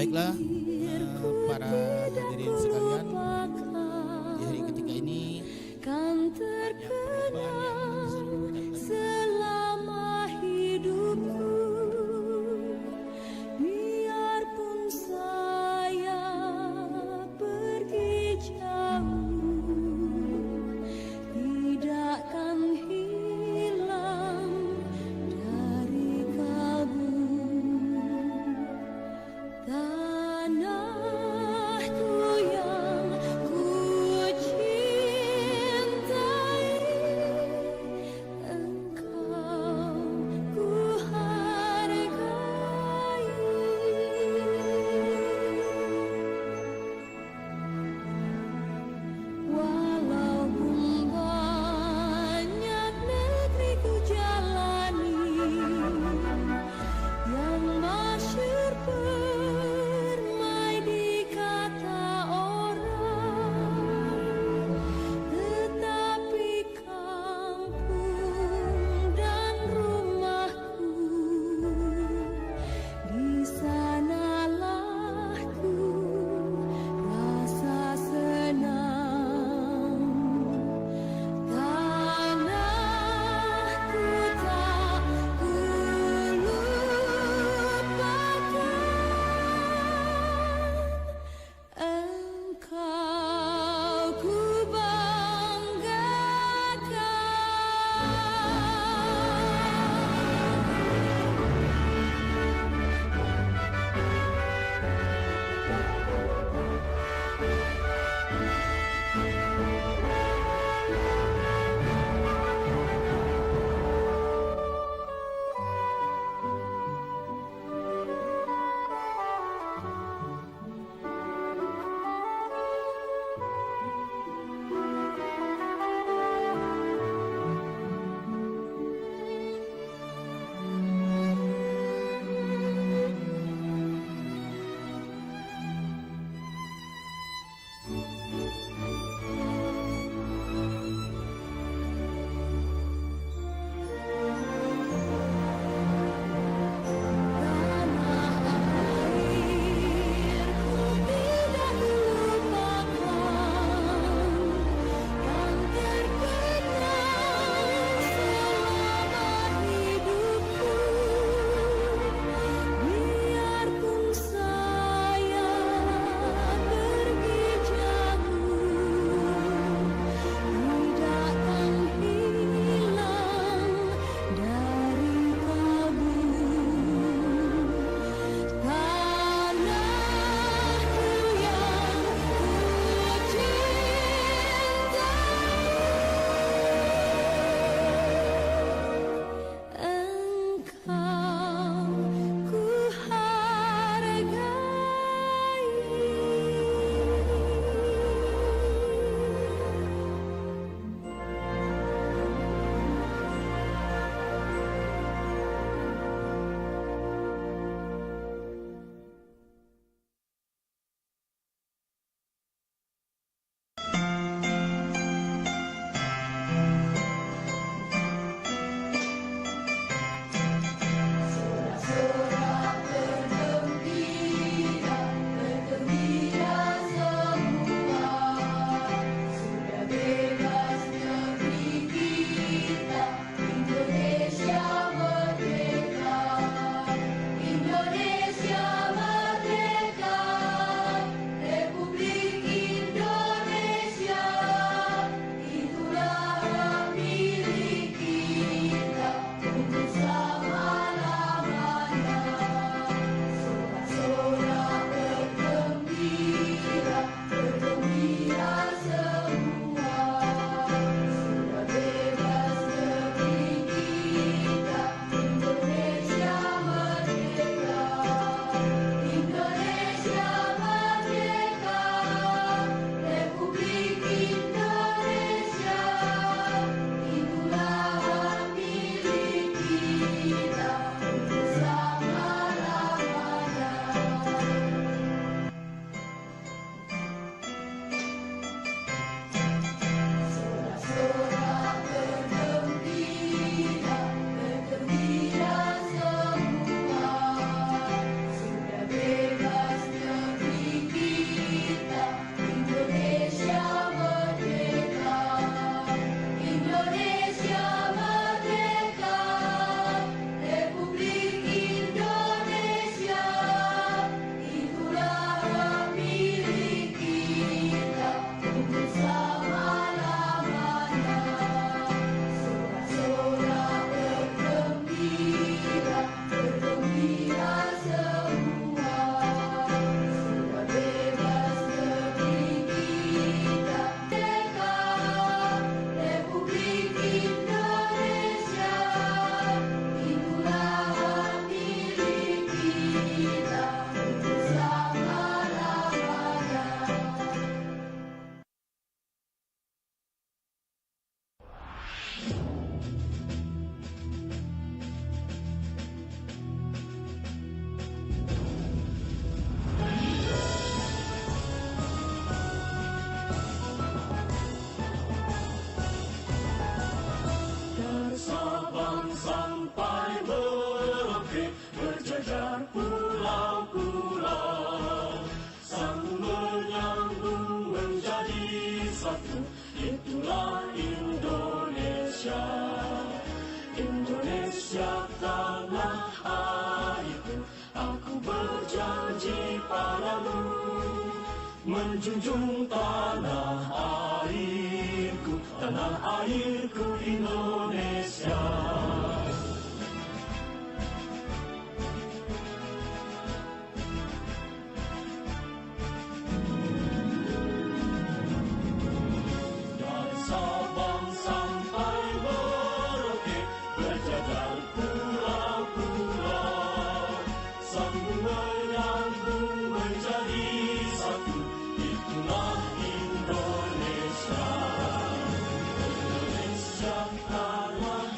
Baiklah, para hadirin sekalian, di hari ketiga ini kan banyak perubahan yang terkenang selama hidupku, biarpun saya pergi jauh, tidakkan hilang dari kalbu. Tanahku yang ku cintai, engkau ku hargai. Walaupun banyak negeri ku jalani yang masyhur kepadamu, menjunjung tanah airku Indonesia. Dari Sabang sampai Merauke, berjajar pulau-pulau, sambung menyambung menjadi satu, itulah Indonesia. Indonesia tanah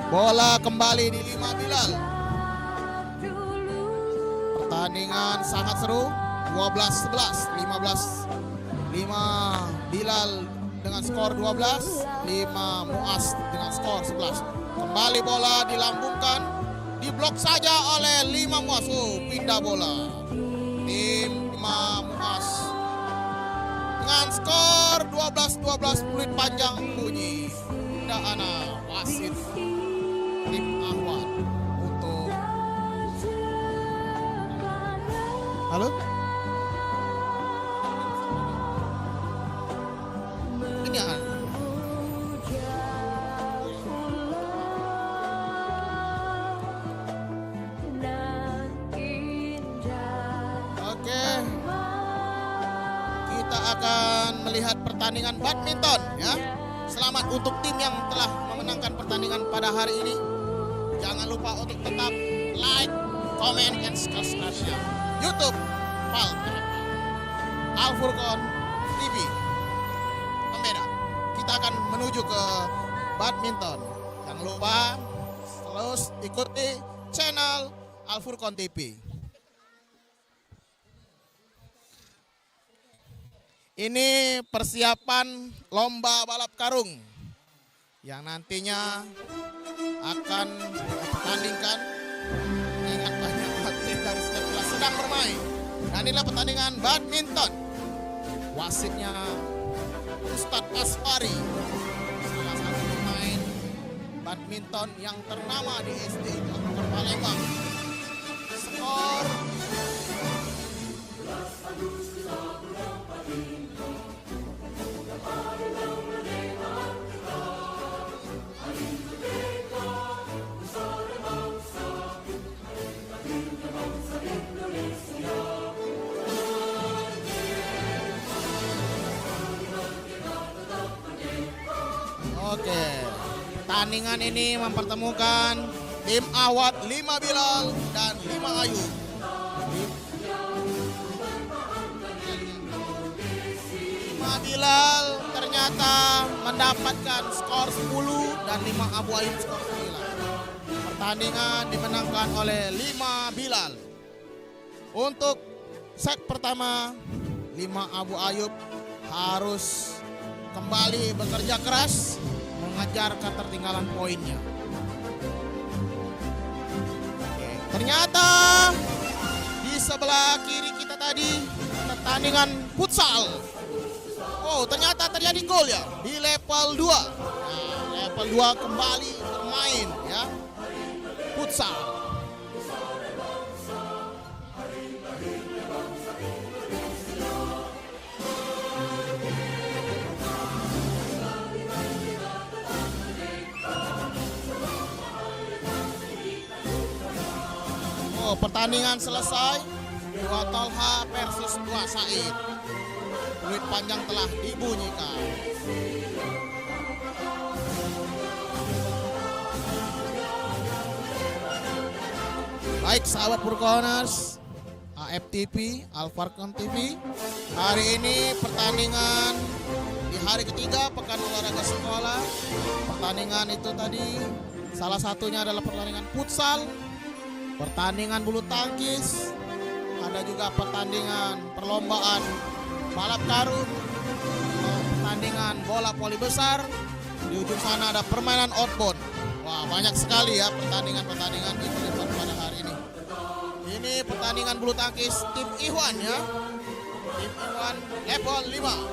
Bola kembali di 5 Bilal. dulu Pertandingan sangat seru. 12-11, 5 Bilal dengan skor 12, 5 Muas dengan skor 11. Kembali bola dilambungkan, diblok saja oleh 5 Muas. Pindah bola. Tim 5 Muas dengan skor 12-12, peluit panjang bunyi. Tidak ana wasit tim Ahwat untuk halo. Ini oke. Kita akan melihat pertandingan badminton ya. Selamat untuk tim yang telah memenangkan pertandingan pada hari ini. Jangan lupa untuk tetap like, comment, and subscribe YouTube Al Furqon TV. Pembeda. Kita akan menuju ke badminton. Jangan lupa terus ikuti channel Al Furqon TV. Ini persiapan lomba balap karung yang nantinya akan dipertandingkan. Ingat banyak atlet dari setiap kelas sedang bermain. Dan inilah pertandingan badminton. Wasitnya Ustadz Asfari, salah satu pemain badminton yang ternama di SD Negeri Palembang. Skor oke. Pertandingan ini mempertemukan tim Ahwat 5 Bilal dan 5 Ayub. 5 Bilal ternyata mendapatkan skor 10 dan 5 Abu Ayub skor 9. Pertandingan dimenangkan oleh 5 Bilal. Untuk set pertama 5 Abu Ayub harus kembali bekerja keras mengejar ketertinggalan poinnya. Oke, ternyata di sebelah kiri kita tadi pertandingan futsal. Oh, ternyata terjadi gol ya di level 2. Nah, level 2 kembali bermain ya. Futsal. Oh, pertandingan selesai. 2 Tolha versus 2 Said. Peluit panjang telah dibunyikan. Baik sahabat Furqoners, AFTV, Al Furqon TV. Hari ini pertandingan di hari ketiga pekan olahraga sekolah. Pertandingan itu tadi salah satunya adalah pertandingan futsal, pertandingan bulu tangkis, ada juga pertandingan perlombaan balap karung, pertandingan bola voli besar. Di ujung sana ada permainan outbound. Wah, banyak sekali ya pertandingan-pertandingan di pada hari ini. Ini pertandingan bulu tangkis tim Ikhwan ya. Tim Ikhwan level 5.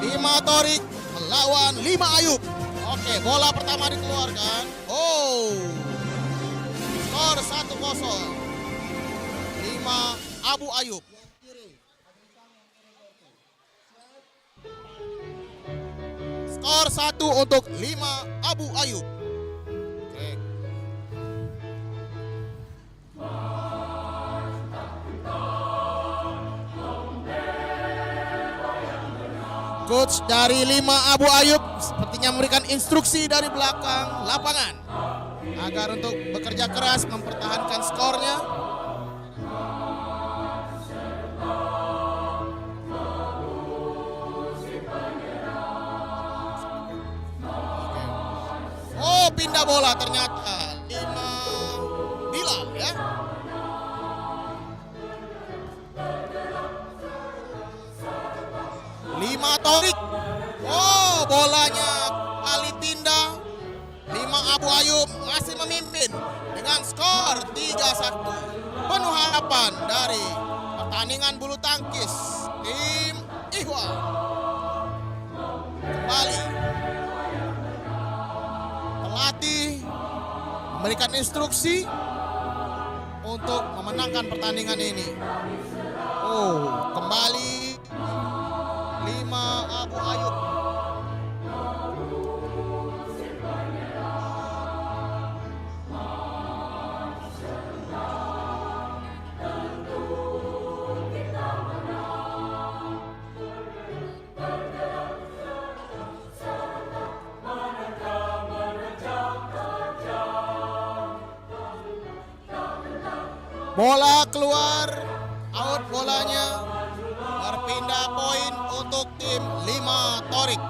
Lima Torik melawan 5 Ayub. Oke, bola pertama dikeluarkan. Oh, skor 1-0. 5 Abu Ayub. Skor 1 untuk 5 Abu Ayub. Oke. Coach dari 5 Abu Ayub sepertinya memberikan instruksi dari belakang lapangan agar untuk bekerja keras mempertahankan skornya. berpindah bola ternyata. 5 Bilal ya. Lima Torik. Oh, bolanya kali pindah. 5 Abu Ayub masih memimpin dengan skor 3-1. Penuh harapan dari pertandingan bulu tangkis tim Ikhwan. Kembali pelatih memberikan instruksi untuk memenangkan pertandingan ini. Oh, kembali 5 Abu Ayub. Bola keluar, out bolanya, berpindah poin untuk tim 5 Torik.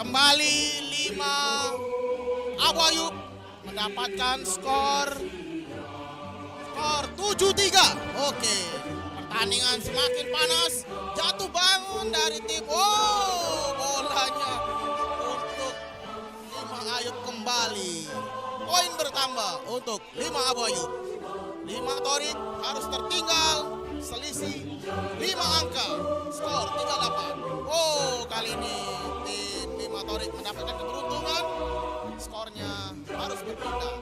Kembali 5 Abu Ayub mendapatkan skor 7-3. Oke, pertandingan semakin panas. Jatuh bangun dari tim. Oh, bolanya untuk 5 Ayub kembali. Poin bertambah untuk 5 Abu Ayub. 5 Torik harus tertinggal selisih 5 angka. Skor 38. Oh, kali ini tim 5 Torik mendapatkan keberuntungan. Skornya harus berpindah.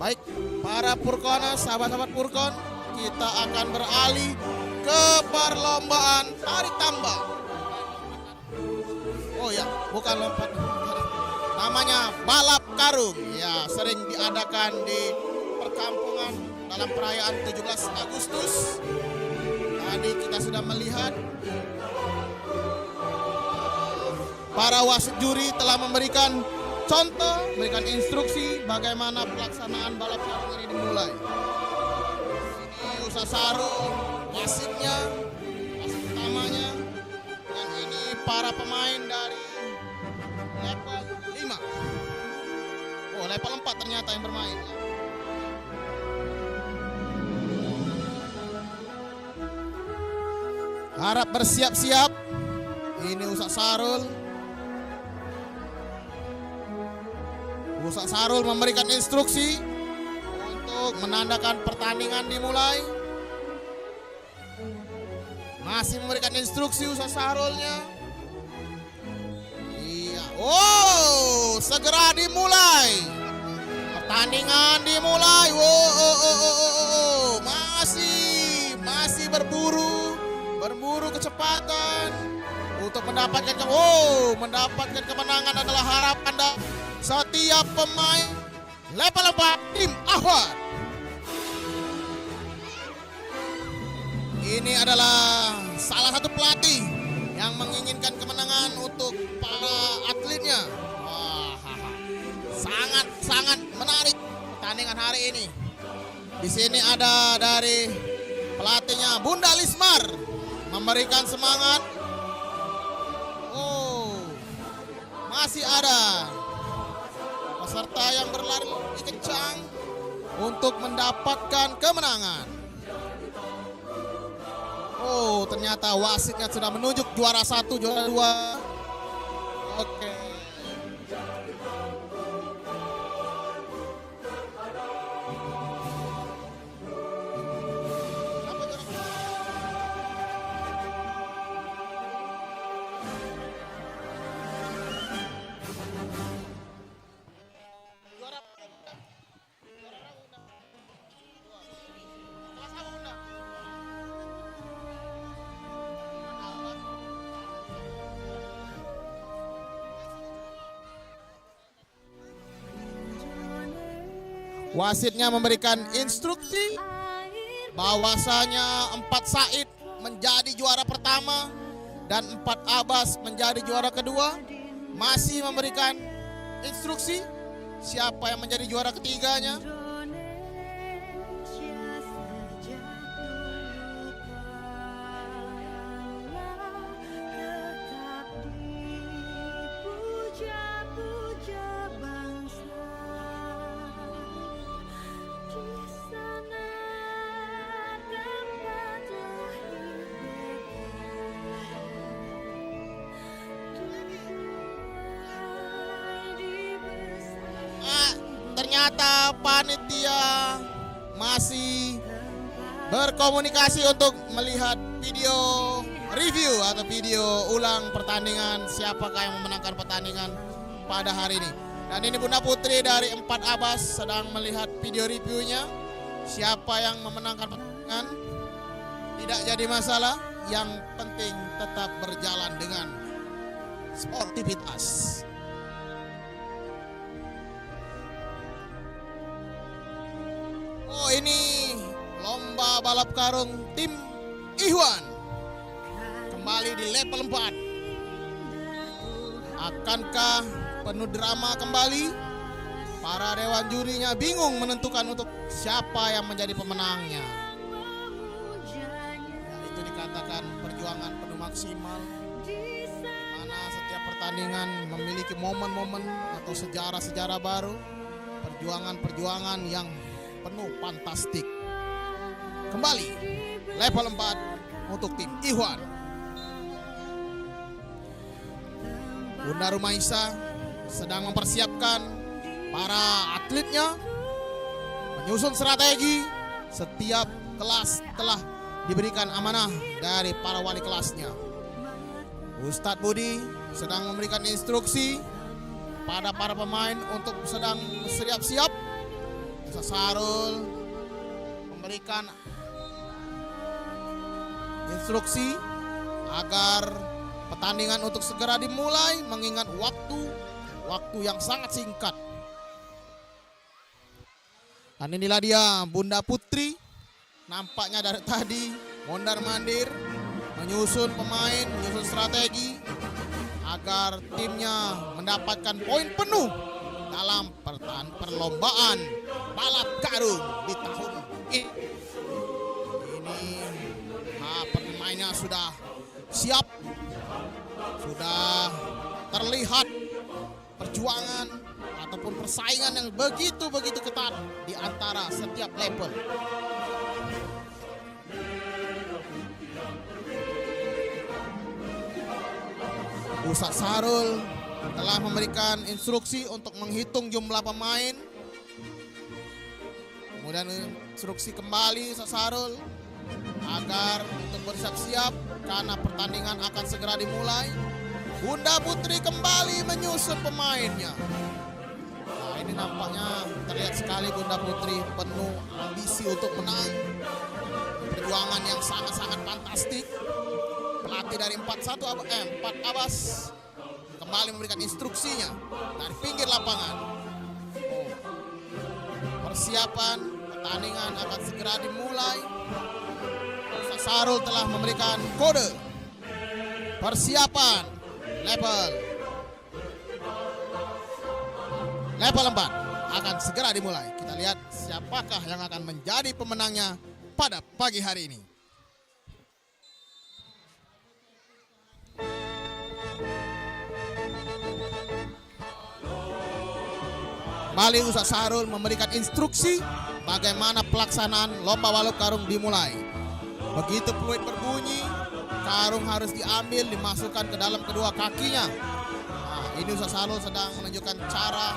Baik, para Purkonas, sahabat-sahabat Purkon, kita akan beralih ke perlombaan tarik tambang. Oh ya, bukan lompat. Namanya balap karung. Ya, sering diadakan di perkampungan dalam perayaan 17 Agustus. Tadi kita sudah melihat para wasit juri telah memberikan contoh, memberikan instruksi bagaimana pelaksanaan balap karung ini dimulai. Ini Usa Sarul, wasitnya, wasit utamanya, dan ini para pemain dari level 5. Oh, level 4 ternyata yang bermain. Harap bersiap-siap. Ini Usa Sarul. Usa Sarul memberikan instruksi untuk menandakan pertandingan dimulai. Masih memberikan instruksi Usa Sarulnya. Iya. Oh, segera dimulai. Pertandingan dimulai. Masih berburu kecepatan untuk mendapatkan kemenangan adalah harapan dan setiap pemain level 4 tim Ahwat. Ini adalah salah satu pelatih yang menginginkan kemenangan untuk para atletnya. Wah, sangat menarik pertandingan hari ini. Di sini ada dari pelatihnya Bunda Lismar memberikan semangat. Oh, masih ada peserta yang berlari kencang untuk mendapatkan kemenangan. Oh, ternyata wasitnya sudah menunjuk juara 1, juara 2. Oke. Wasitnya memberikan instruksi bahwasanya 4 Said menjadi juara pertama dan 4 Abbas menjadi juara kedua. Masih memberikan instruksi siapa yang menjadi juara ketiganya. Ternyata panitia masih berkomunikasi untuk melihat video review atau video ulang pertandingan siapakah yang memenangkan pertandingan pada hari ini. Dan ini Bunda Putri dari 4 Abbas sedang melihat video reviewnya. Siapa yang memenangkan pertandingan tidak jadi masalah, yang penting tetap berjalan dengan sportivitas. Oh, ini lomba balap karung tim Ikhwan kembali di level 4. Akankah penuh drama kembali? Para dewan jurinya bingung menentukan untuk siapa yang menjadi pemenangnya. Ya, itu dikatakan perjuangan penuh maksimal, di mana setiap pertandingan memiliki momen-momen atau sejarah-sejarah baru, perjuangan-perjuangan yang penuh fantastik. Kembali level 4 untuk tim Ikhwan. Bunda Rumaisa sedang mempersiapkan para atletnya, menyusun strategi. Setiap kelas telah diberikan amanah dari para wali kelasnya. Ustadz Budi sedang memberikan instruksi pada para pemain untuk sedang siap-siap. Sarul memberikan instruksi agar pertandingan untuk segera dimulai mengingat waktu yang sangat singkat. Dan inilah dia Bunda Putri, nampaknya dari tadi mondar-mandir menyusun pemain, menyusun strategi agar timnya mendapatkan poin penuh dalam perlombaan balap karung di tahun ini. Pemainnya sudah siap, sudah terlihat perjuangan ataupun persaingan yang begitu ketat di antara setiap level. Ustadz Sarul telah memberikan instruksi untuk menghitung jumlah pemain. Kemudian instruksi kembali Ustadz Sarul agar untuk bersiap-siap karena pertandingan akan segera dimulai. Bunda Putri kembali menyusun pemainnya. Nah, ini nampaknya terlihat sekali Bunda Putri penuh ambisi untuk menang. Perjuangan yang sangat-sangat fantastik. Pelatih dari 4 Abbas kembali memberikan instruksinya dari pinggir lapangan. Persiapan pertandingan akan segera dimulai. Ustadz Sarul telah memberikan kode. Persiapan level 4 akan segera dimulai. Kita lihat siapakah yang akan menjadi pemenangnya pada pagi hari ini. Kembali Ustadz Sarul memberikan instruksi bagaimana pelaksanaan lomba balap karung dimulai. Begitu peluit berbunyi, karung harus diambil, dimasukkan ke dalam kedua kakinya. Nah, ini Ustadz Sarul sedang menunjukkan cara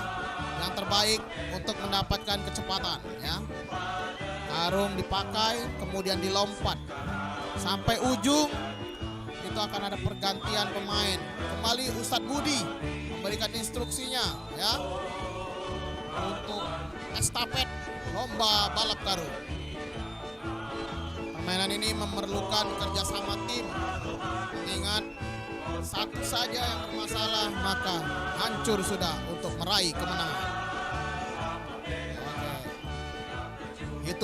yang terbaik untuk mendapatkan kecepatan. Ya. Karung dipakai, kemudian dilompat sampai ujung. Itu akan ada pergantian pemain. Kembali Ustadz Budi memberikan instruksinya, ya, untuk estafet lomba balap karung. Permainan ini memerlukan kerjasama tim. Mengingat satu saja yang bermasalah maka hancur sudah untuk meraih kemenangan. Oke.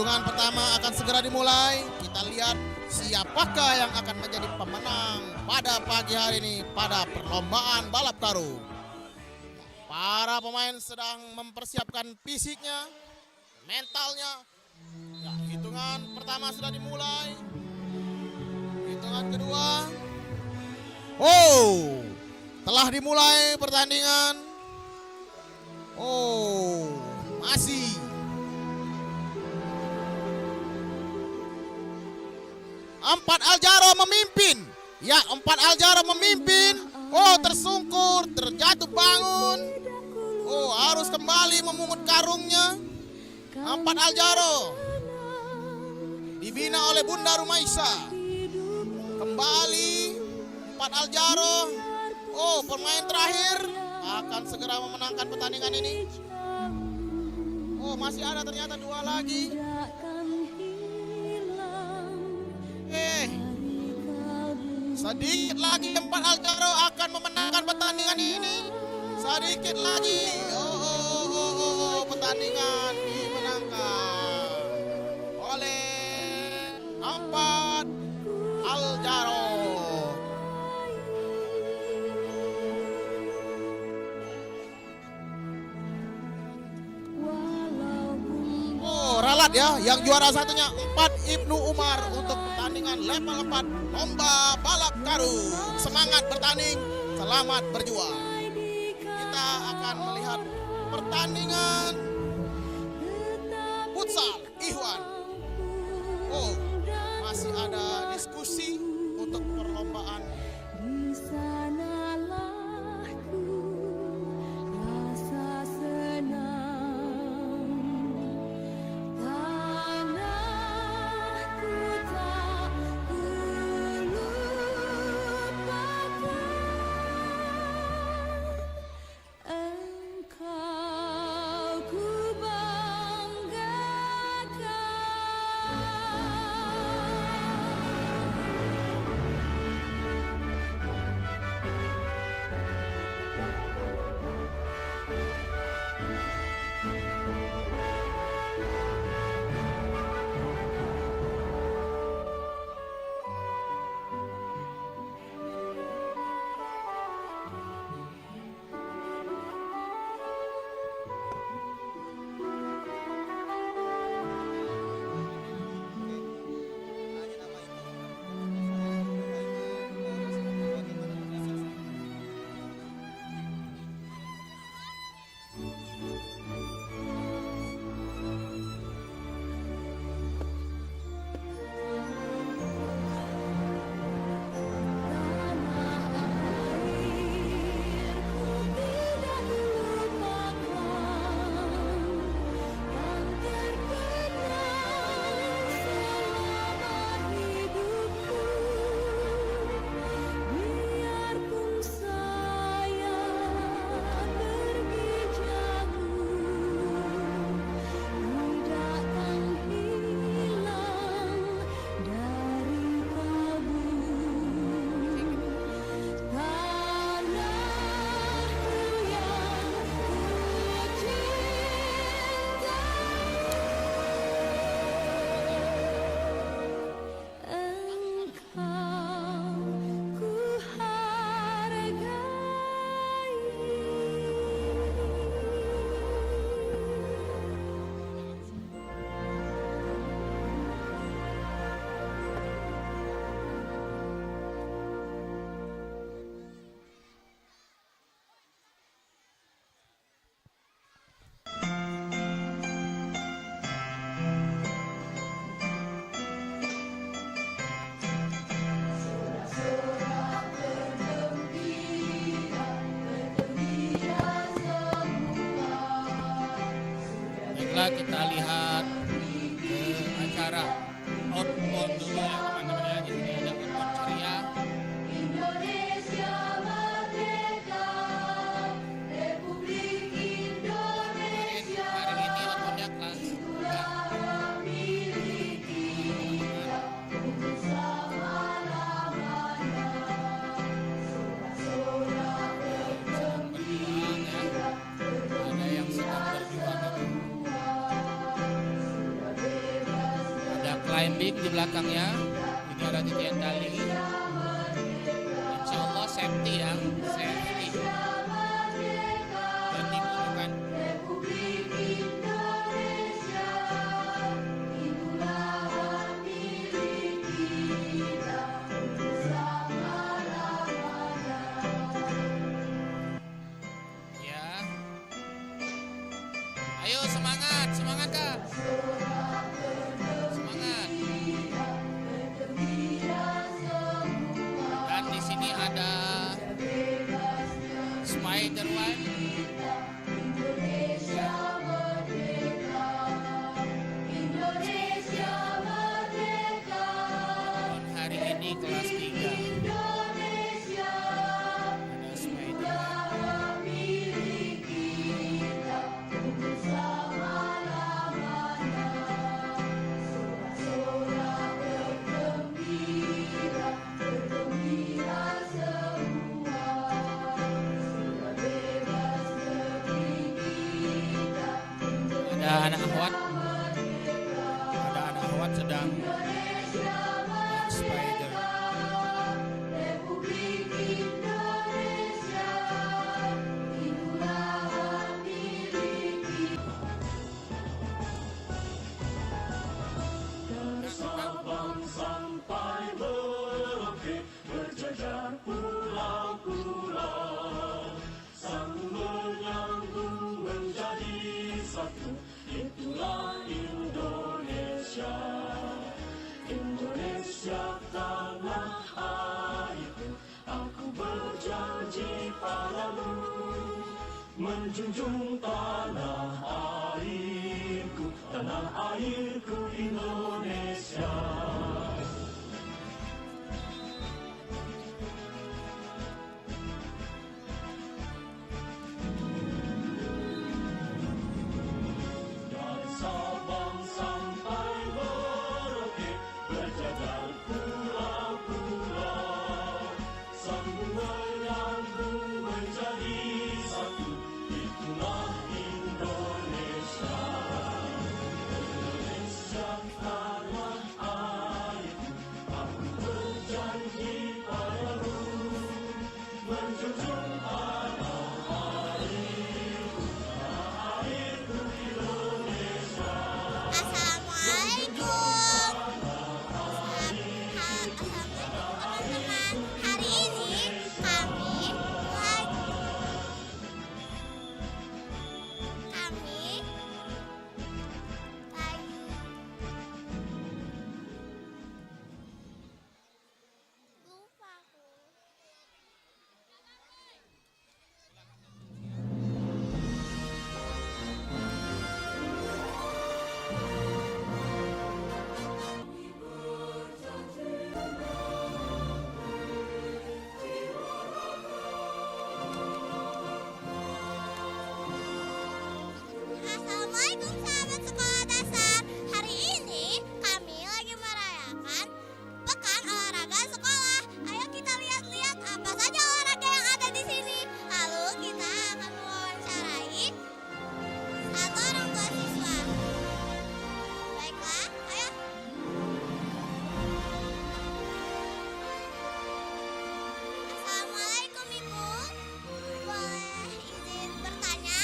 Hitungan pertama akan segera dimulai. Kita lihat siapakah yang akan menjadi pemenang pada pagi hari ini pada perlombaan balap karung. Para pemain sedang mempersiapkan fisiknya, mentalnya. Ya, hitungan pertama sudah dimulai. Hitungan kedua. Oh, telah dimulai pertandingan. Oh, masih. Empat Aljaro memimpin. Ya, Empat Aljaro memimpin. Oh, tersungkur, terjatuh bangun. Oh, harus kembali memungut karungnya. Empat Aljaro dibina oleh Bunda Rumaisa. Kembali Empat Aljaro. Oh, pemain terakhir akan segera memenangkan pertandingan ini. Oh, masih ada ternyata dua lagi. Sedikit lagi Empat Aljaro akan memenangkan pertandingan ini. Sedikit lagi. Pertandingan dimenangkan oleh Empat Aljaro. Ralat ya, yang juara satunya Empat Ibnu Umar untuk pertandingan level 4 lomba balap karung. Semangat bertanding, selamat berjuang. Kita akan melihat pertandingan futsal Ikhwan. Oh, masih ada diskusi untuk perlombaan. Di sanalah ku rasa senang, tanahku tak kulupakan, engkau ku Baiklah, kita lihat ke acara outbound dulu ya teman-teman ya. Di sini ada outbound ceria. Indonesia merdeka, Republik Indonesia. Hari ini outboundnya kelas 3. Berjuang ya. Ada yang sedang berjuang. climbing di belakangnya. Ini ada titian tali. Insya Allah safety ya, safety. Dan dimudahkan. Ya. Ayo semangat, semangat Kak. Semangat. Dan di sini ada Spider-Man. Dan hari ini kelas 3. Ada Spider-Man. Ada anak akhwat. Ada anak akhwat sedang spider. Sabang sampai Merauke berjajar pulau-pulau, sambung menyambung menjadi satu. Itulah Indonesia, Indonesia tanah airku. Aku berjanji padamu, menjunjung tanah airku Indonesia. Dari Sabang sampai Merauke berjajar pulau-pulau, sambung menyambung menjadi satu. Itulah Indonesia, Indonesia tanah airku. Aku berjanji padamu, menjunjung tanah airku Indonesia. Assalamualaikum. Assalamualaikum teman-teman. Hari ini kami lupa aku. Assalamualaikum sahabat sekolah dasar. Hari ini kami lagi merayakan Pekan Olahraga Sekolah. Ayo kita lihat-lihat apa saja olahraga yang ada di sini. Lalu kita akan mewawancarai satu orang tua siswa. Baiklah, ayo. Assalamualaikum Ibu. Boleh izin bertanya?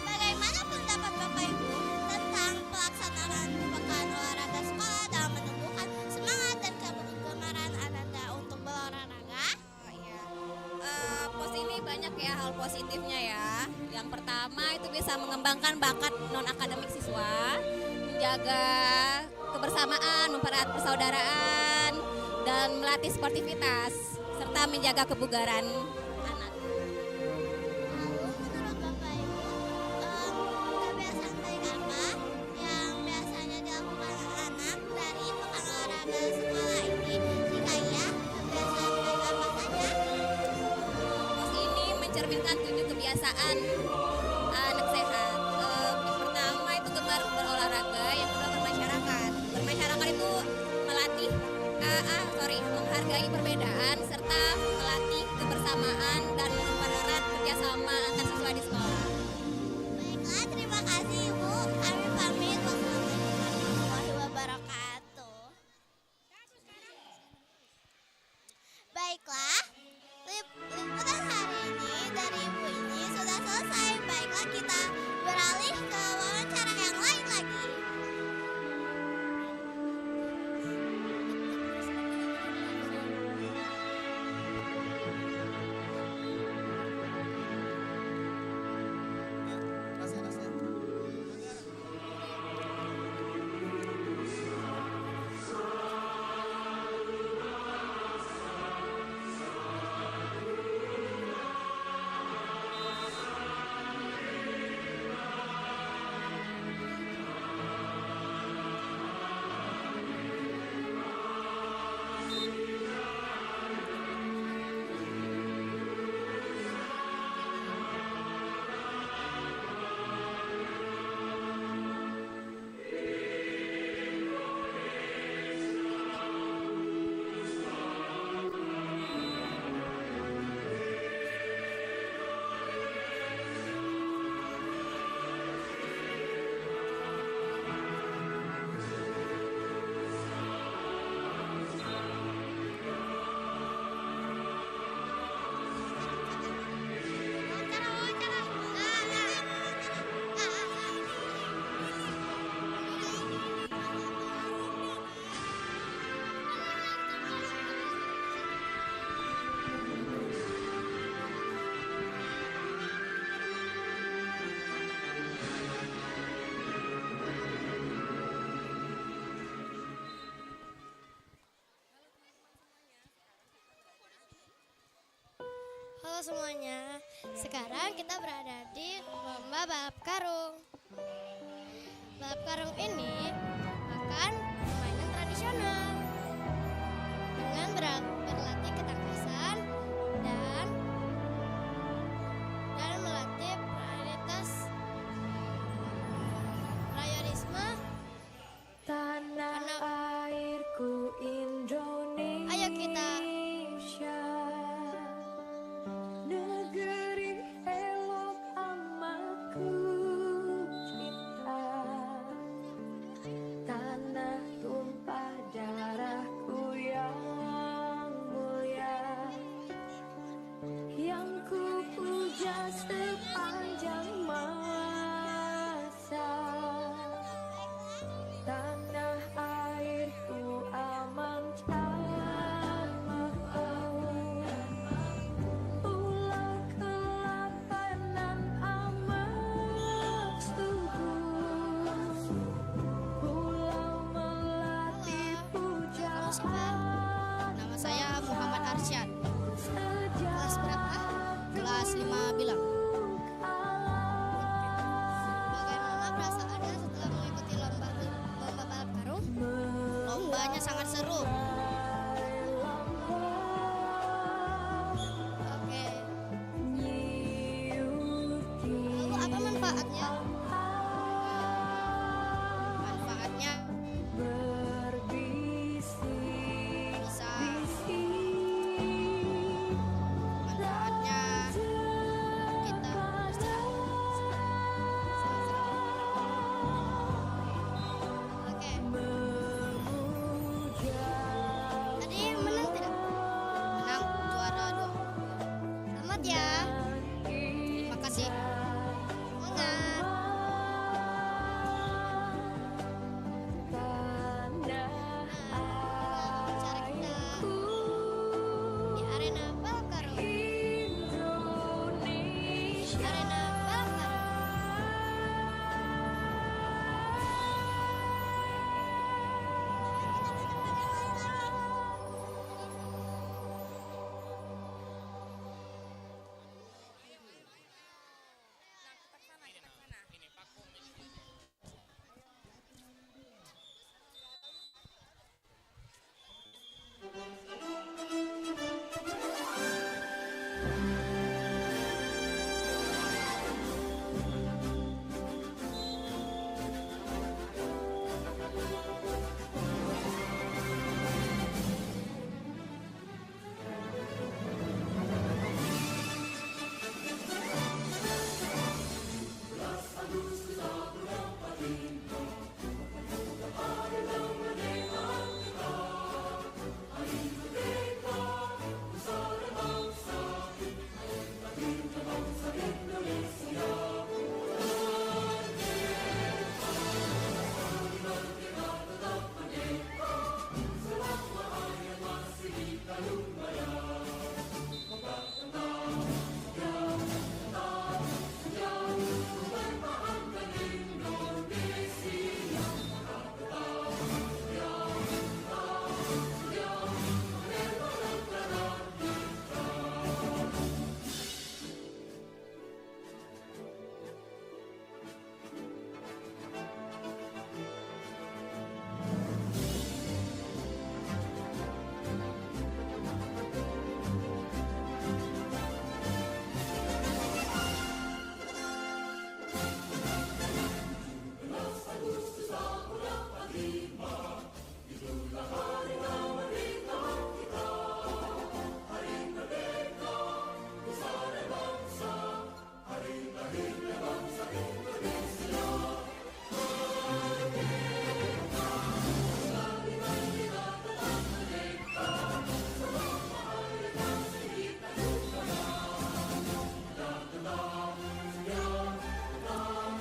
Bagaimana pendapat Bapak Ibu tentang pelaksanaan Pekan Olahraga Sekolah dalam menumbuhkan semangat dan kegemaran Ananda untuk berolahraga? Pos ini banyak ya hal positifnya ya. Yang pertama itu bisa mengembangkan bakat non akademik siswa, menjaga kebersamaan, mempererat persaudaraan, dan melatih sportivitas serta menjaga kebugaran anak. Lalu menurut Bapak Ibu, kebiasaan baik apa yang biasanya dilakukan anak dari Pekan Olahraga Sekolah ini? Jika iya, kebiasaan baik apa saja? Pos ini mencerminkan 7 kebiasaan anak sehat. Yang pertama itu gemar berolahraga, yang kedua bermasyarakat. Bermasyarakat itu melatih menghargai perbedaan serta melatih kebersamaan dan mempererat kerjasama antar siswa di sekolah. Baiklah, terima kasih Ibu. Kami pamit. Wassalamualaikum warahmatullahi wabarakatuh. Halo semuanya, sekarang kita berada di lomba balap karung. Balap karung ini merupakan permainan tradisional dengan berlatih ketangkasan dan melatih priorisme. Tanah Karena- airku Indonesia. Ayo kita negeri elok amat ku cinta. Tanah tumpah darahku yang mulia, yang ku puja sepanjang masa. Tanah airku aman dan makmur, pulau kelapa nan amat subur, pulau melati pujaan. Nama saya Muhammad Arsyad. Kelas berapa? Kelas 5 bilang. Bagaimana perasaannya setelah mengikuti lomba balap karung? Lombanya sangat seru. Oke. Lalu apa manfaatnya? Manfaatnya bisa manfaatnya kita oke. Tadi menang tidak? Menang, juara 2. Selamat ya. Terima kasih. Semangat. Cara kita di arena balap karung. Arena balap karung. Ini paku ini.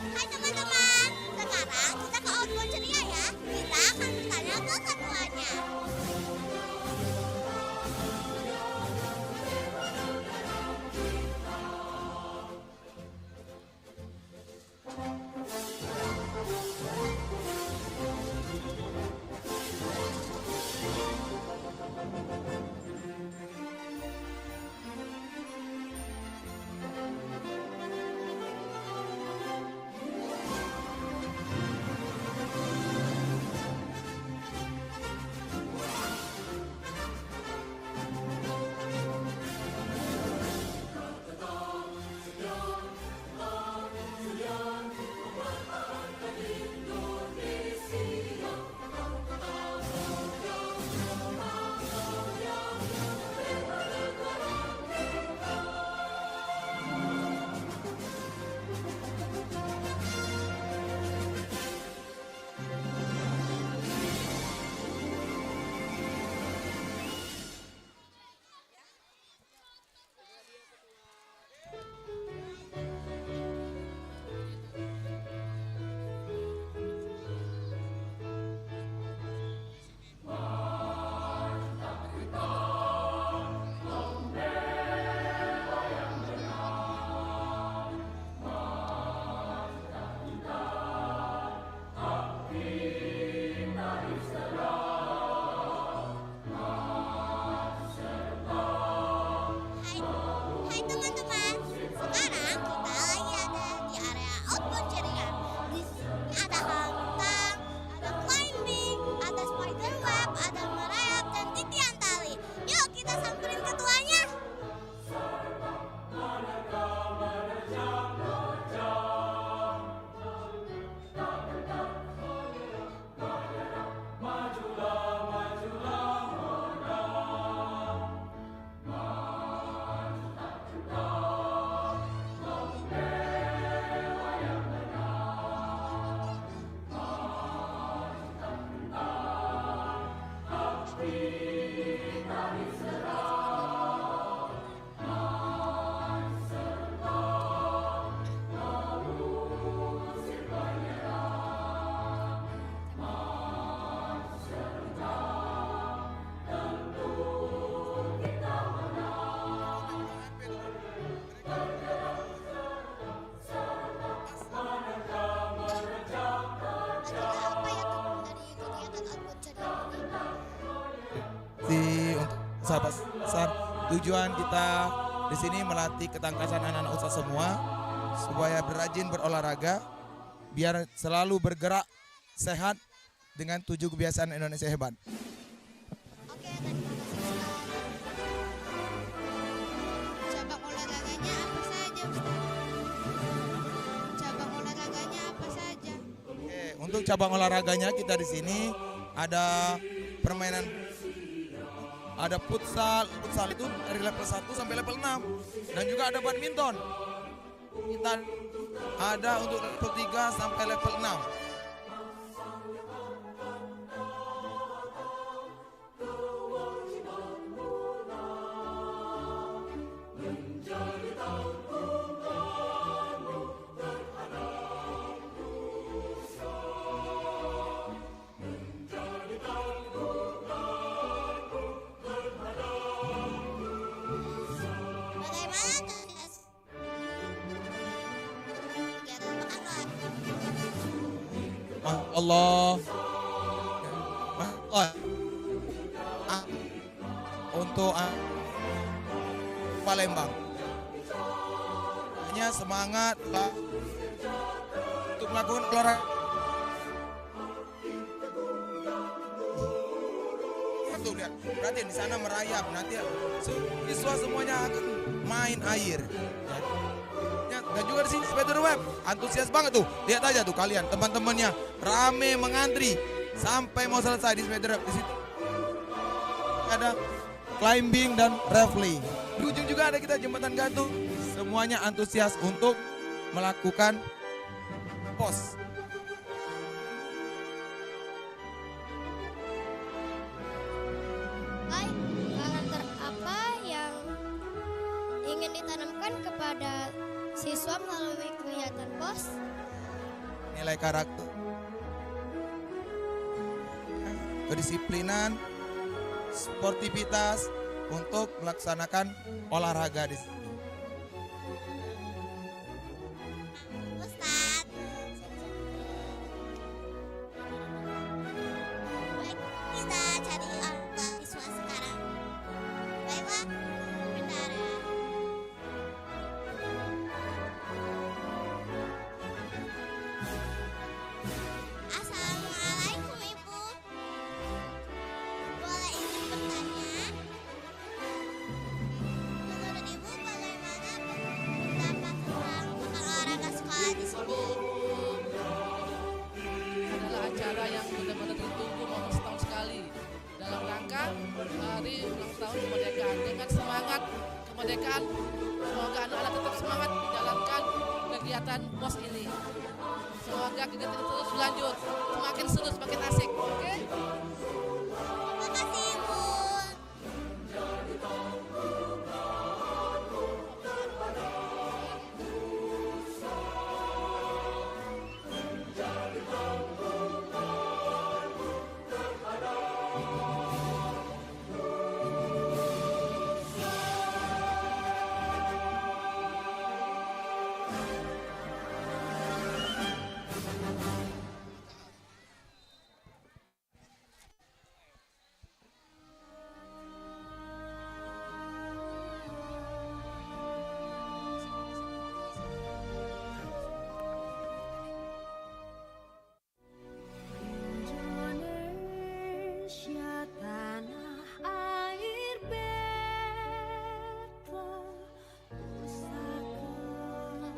Hai teman-teman, sekarang kita ke outbound ceria ya. Kita akan bertanya ke ketuanya. Tujuan kita di sini melatih ketangkasan anak-anak usaha semua supaya berajin berolahraga biar selalu bergerak sehat dengan 7 kebiasaan Indonesia hebat. Oke, terima kasih Ustaz. Cabang olahraganya apa saja, Ustaz? Cabang olahraganya apa saja? Oke, untuk cabang olahraganya kita di sini ada permainan, ada futsal itu dari level 1 sampai level 6 dan juga ada badminton. Kita ada untuk level 3 sampai level 6. Bagaimana tugas kegiatan pekan Allah. Ah, untuk Palembang. Hanya semangat Pak, untuk melakukan olahraga. Tuh lihat, berarti di sana merayap nanti siswa semuanya akan main air. Ya, dan juga di sini spider web antusias banget tuh. Lihat aja tuh kalian teman-temannya rame mengantri sampai mau selesai di spider web. Di situ ada climbing dan raffling. Di ujung juga ada kita jembatan gantung. Semuanya antusias untuk melakukan pos. Baik, karakter apa yang ingin ditanamkan kepada siswa melalui kegiatan POS? Nilai karakter, kedisiplinan, sportivitas untuk melaksanakan olahraga di sini. Ustaz. Baik, kita cari siswa sekarang. Baiklah, bentar ya. Assalamualaikum Ibu. Boleh izin bertanya? Menurut Ibu bagaimana pendapat tentang pekan olahraga sekolah di sini? Adalah acara yang benar-benar ditunggu momen setahun sekali dalam rangka hari ulang tahun kemerdekaan. Dengan semangat kemerdekaan, semoga anak-anak tetap semangat menjalankan kegiatan POS ini. Semoga kegiatan itu terus berlanjut, semakin seru, semakin asik. Oke? Terima kasih Ibu. Indonesia tanah air beta, pusaka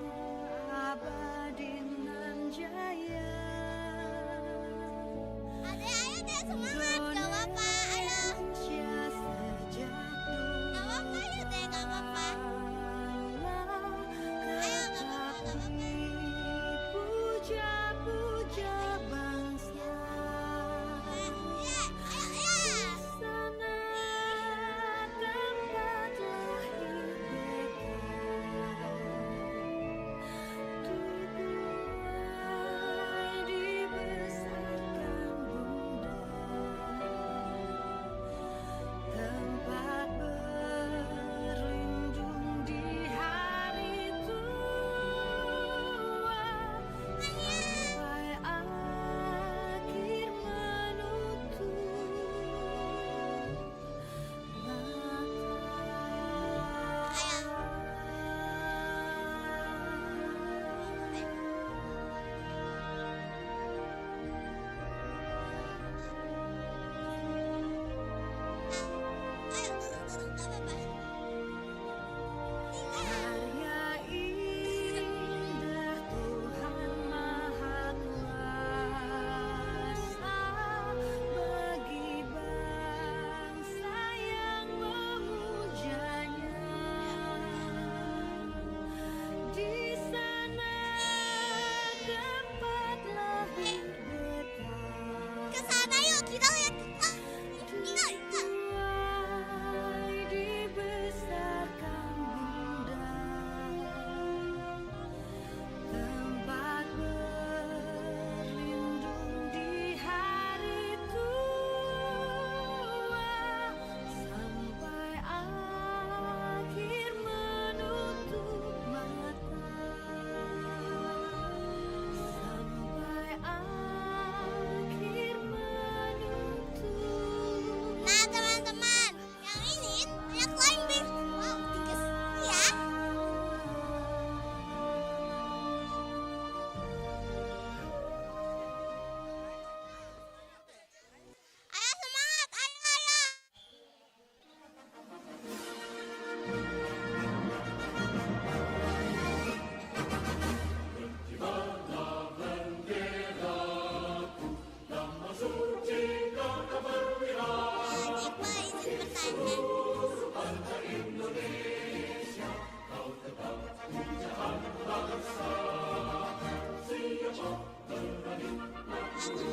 abadi nan jaya. Adek, ayo dek semangat, gak apa-apa, ayo. Gak apa-apa ya dek, gak apa-apa. Ayo, gak apa-apa, gak apa-apa. Puja-puja bangsa. Ya, ayo, ya. Sana tempat lahir beta, dibesarkan bunda.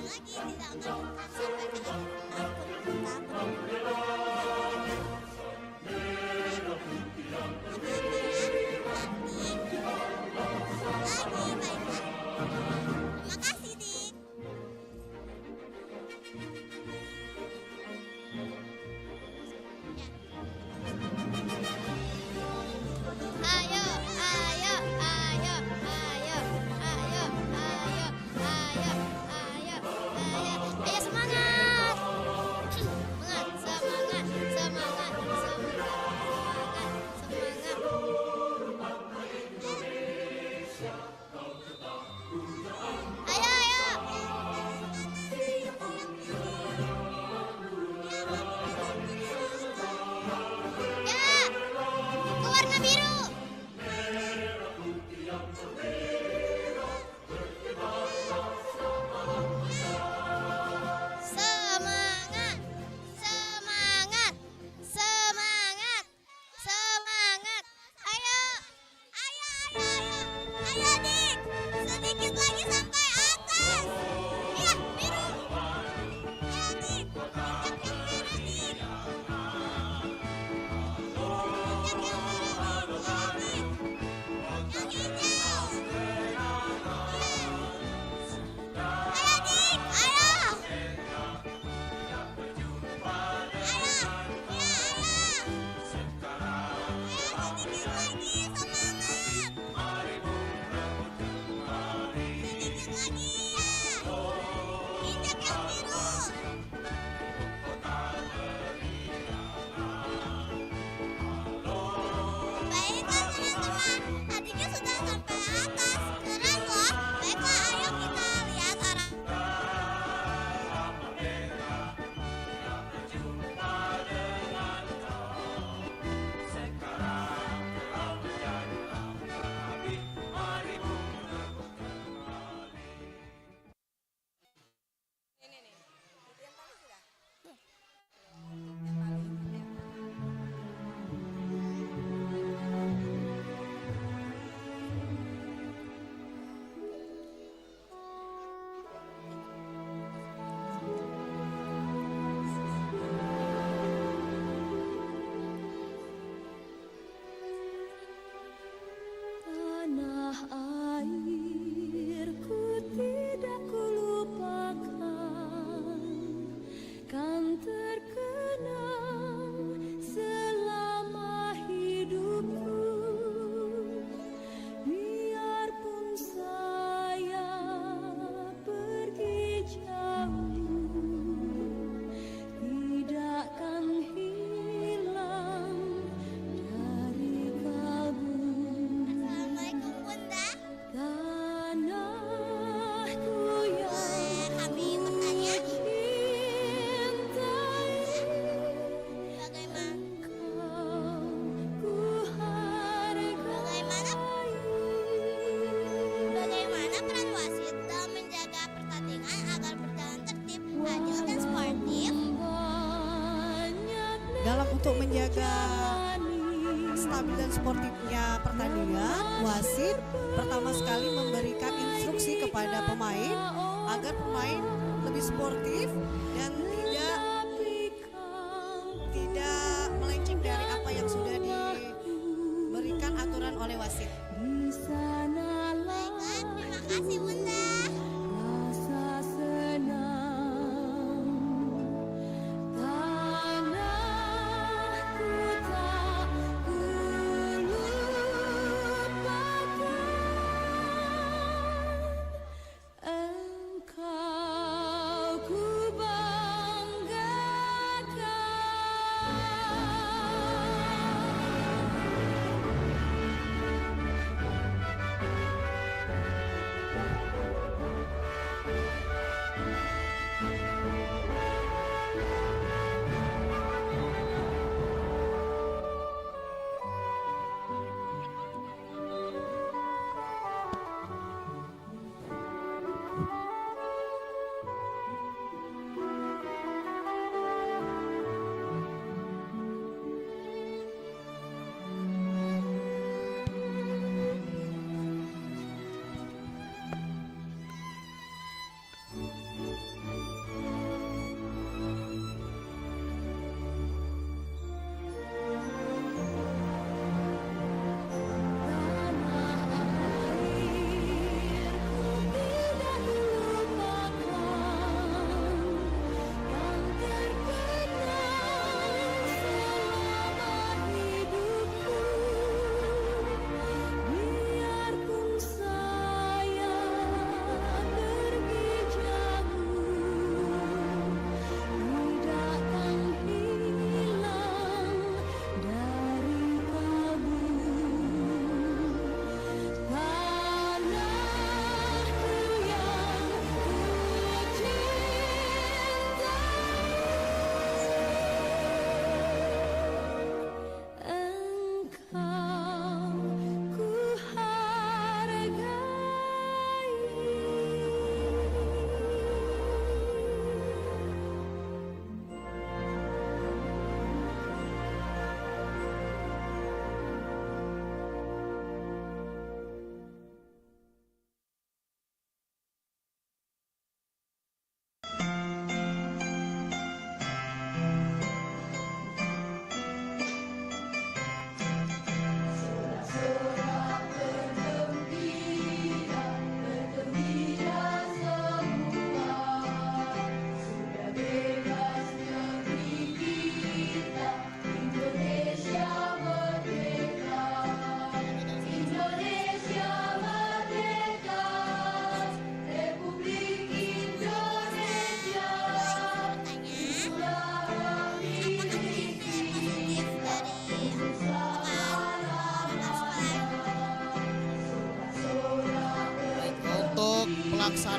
lagi tidak akan sampai ke akhir tahun. Terima kasih, Dik. Ayo, ayo, ayo, ayo, ayo, ayo, ayo, ayo, ayo, ayo semangat, semangat, semangat, semangat, semangat, semangat, ayo, ayo, ya, ke warna biru. Semangat, semangat, semangat, semangat. Ayo, ayo, ayo, ayo, ayo, Dik. Sedikit lagi sampai atas. Iya, biru. Ayo, Dik. Injak yang merah, Dik. Injak yang merah, Dik. Ayo, Dik. Yang hijau. Ayo, Dik. Ayo. Baiklah teman-teman, adiknya sudah sampai atas. Keren loh. Baiklah, ayo kita lihat orang. Tanah airku tidak kulupakan, kan terkenang selama hidupku. Biarpun saya pergi jauh, tidakkan hilang dari kalbu. Assalamualaikum, Bunda. Tanahku yang Boleh kami bertanya cintai, bagaimana ku hargai. bagaimana peran wasit dalam menjaga pertandingan agar berjalan tertib, adil dan sportif? Dalam untuk menjaga stabil dan sportifnya pertandingan, wasit pertama sekali memberikan instruksi kepada pemain agar pemain lebih sportif dan tidak melenceng dari apa yang sudah diberikan aturan oleh wasit. Di sanalah Baiklah, terima kasih, Bunda. rasa senang. Tanahku tak kulupakan, engkau ku banggakan.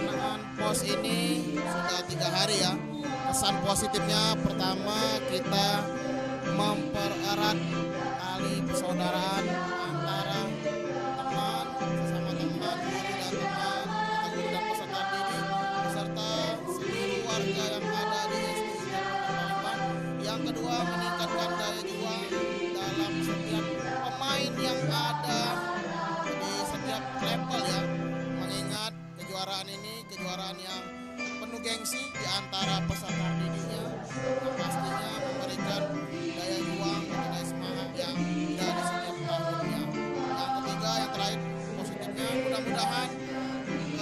pelaksanaan POS ini sudah 3 hari ya. Kesan positifnya pertama kita mempererat tali persaudaraan antara teman sesama teman, guru dan teman, atau guru dan peserta didik beserta seluruh warga yang ada di SD Palembang. Yang kedua, meningkatkan daya juang dalam setiap pemain yang ada di setiap level ya. Mengingat kejuaraan ini kejuaraan yang penuh gengsi di antara peserta didiknya, yang pastinya memberikan daya juang dan daya semangat yang dari setiap tahunnya. Yang ketiga, yang terakhir positifnya, mudah-mudahan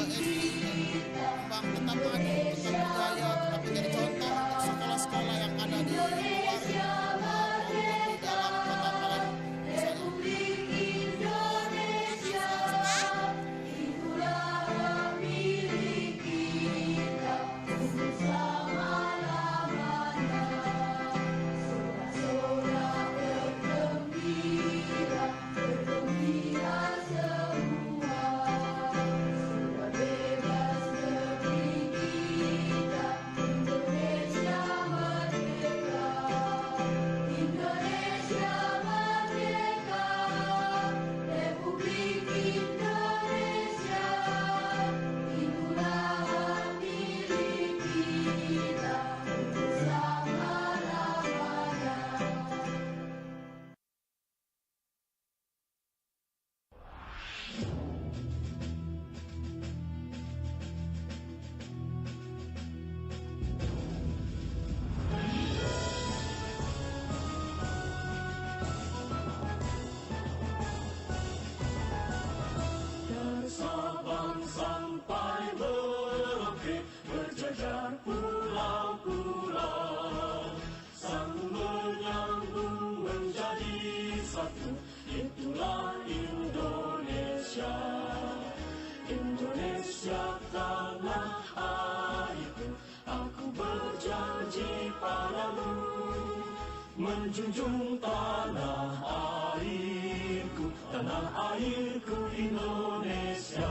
SD Palembang tetap maju, tetap berjaya, tetap menjadi contoh untuk sekolah-sekolah yang ada di luar maupun di dalam kota Palembang misalnya. Dari Sabang sampai Merauke berjajar pulau-pulau, sambung menyambung menjadi satu. Itulah Indonesia, Indonesia tanah airku. Aku berjanji padamu, menjunjung tanah airku, tanah airku Indonesia.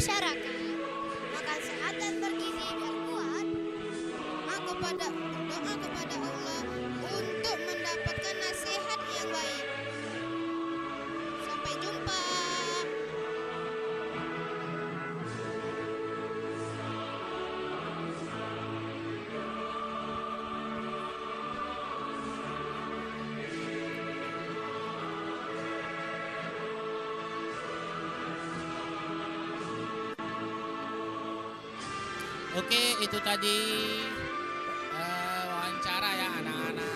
masyarakat. Makan sehat dan bergizi biar kuat. Berdoa kepada Allah untuk mendapatkan nasihat yang baik. Sampai jumpa. Oke, itu tadi wawancara ya anak-anak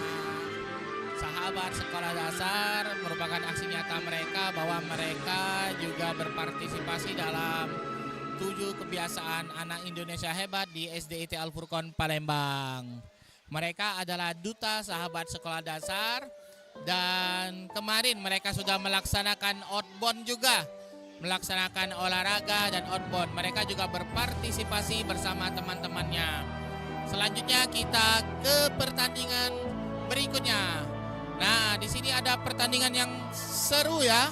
sahabat sekolah dasar, merupakan aksi nyata mereka bahwa mereka juga berpartisipasi dalam 7 kebiasaan anak Indonesia hebat di SDIT Al Furqon Palembang. Mereka adalah duta sahabat sekolah dasar dan kemarin mereka sudah melaksanakan outbound juga. Melaksanakan olahraga dan outbound. Mereka juga berpartisipasi bersama teman-temannya. Selanjutnya kita ke pertandingan berikutnya. Nah, di sini ada pertandingan yang seru ya.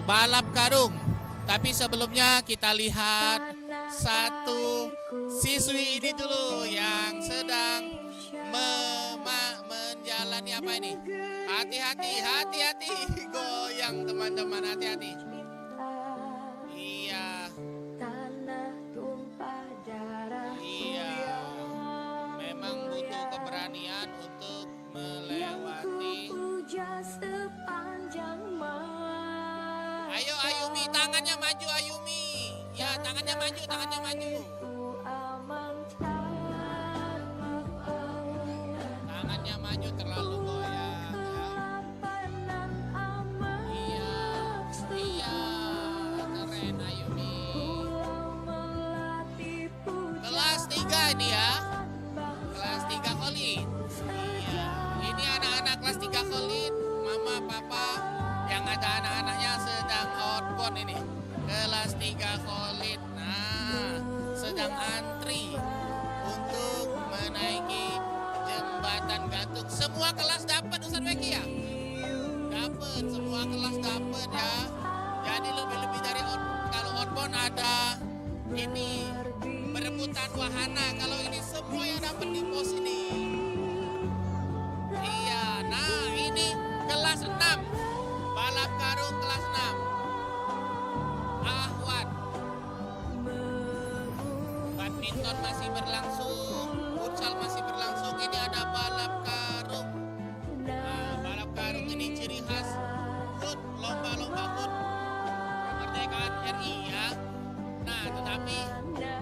Balap karung. Tapi sebelumnya kita lihat satu siswi ini dulu yang sedang menjalani apa ini? Hati-hati, goyang teman-teman, hati-hati. Iya. Iya. Memang butuh keberanian untuk melewati. Ayo Ayumi, tangannya maju Ayumi. Ya, tangannya maju. Tangannya maju terlalu goyang ya. Iya. Keren Ayumi. Kelas 3 ini ya. Kelas 3 Kholid. Iya. Ini anak-anak kelas 3 Kholid. Mama, papa yang ada anak-anaknya sedang outbound ini. Kelas 3 Kholid. Nah, sedang antri untuk menaiki jembatan gantung. Semua kelas dapat Ustaz Weki ya? Dapat, semua kelas dapat ya. Jadi lebih-lebih dari kalau outbound ada ini berebutan wahana. Kalau ini semua yang dapat di pos ini. Iya, nah ini kelas 6. Balap karung kelas 6. Ahwat. Badminton masih berlangsung, futsal masih berlangsung. Ini ada balap karung. Nah, balap karung ini ciri khas HUT, lomba-lomba HUT kemerdekaan RI ya. Nah, tetapi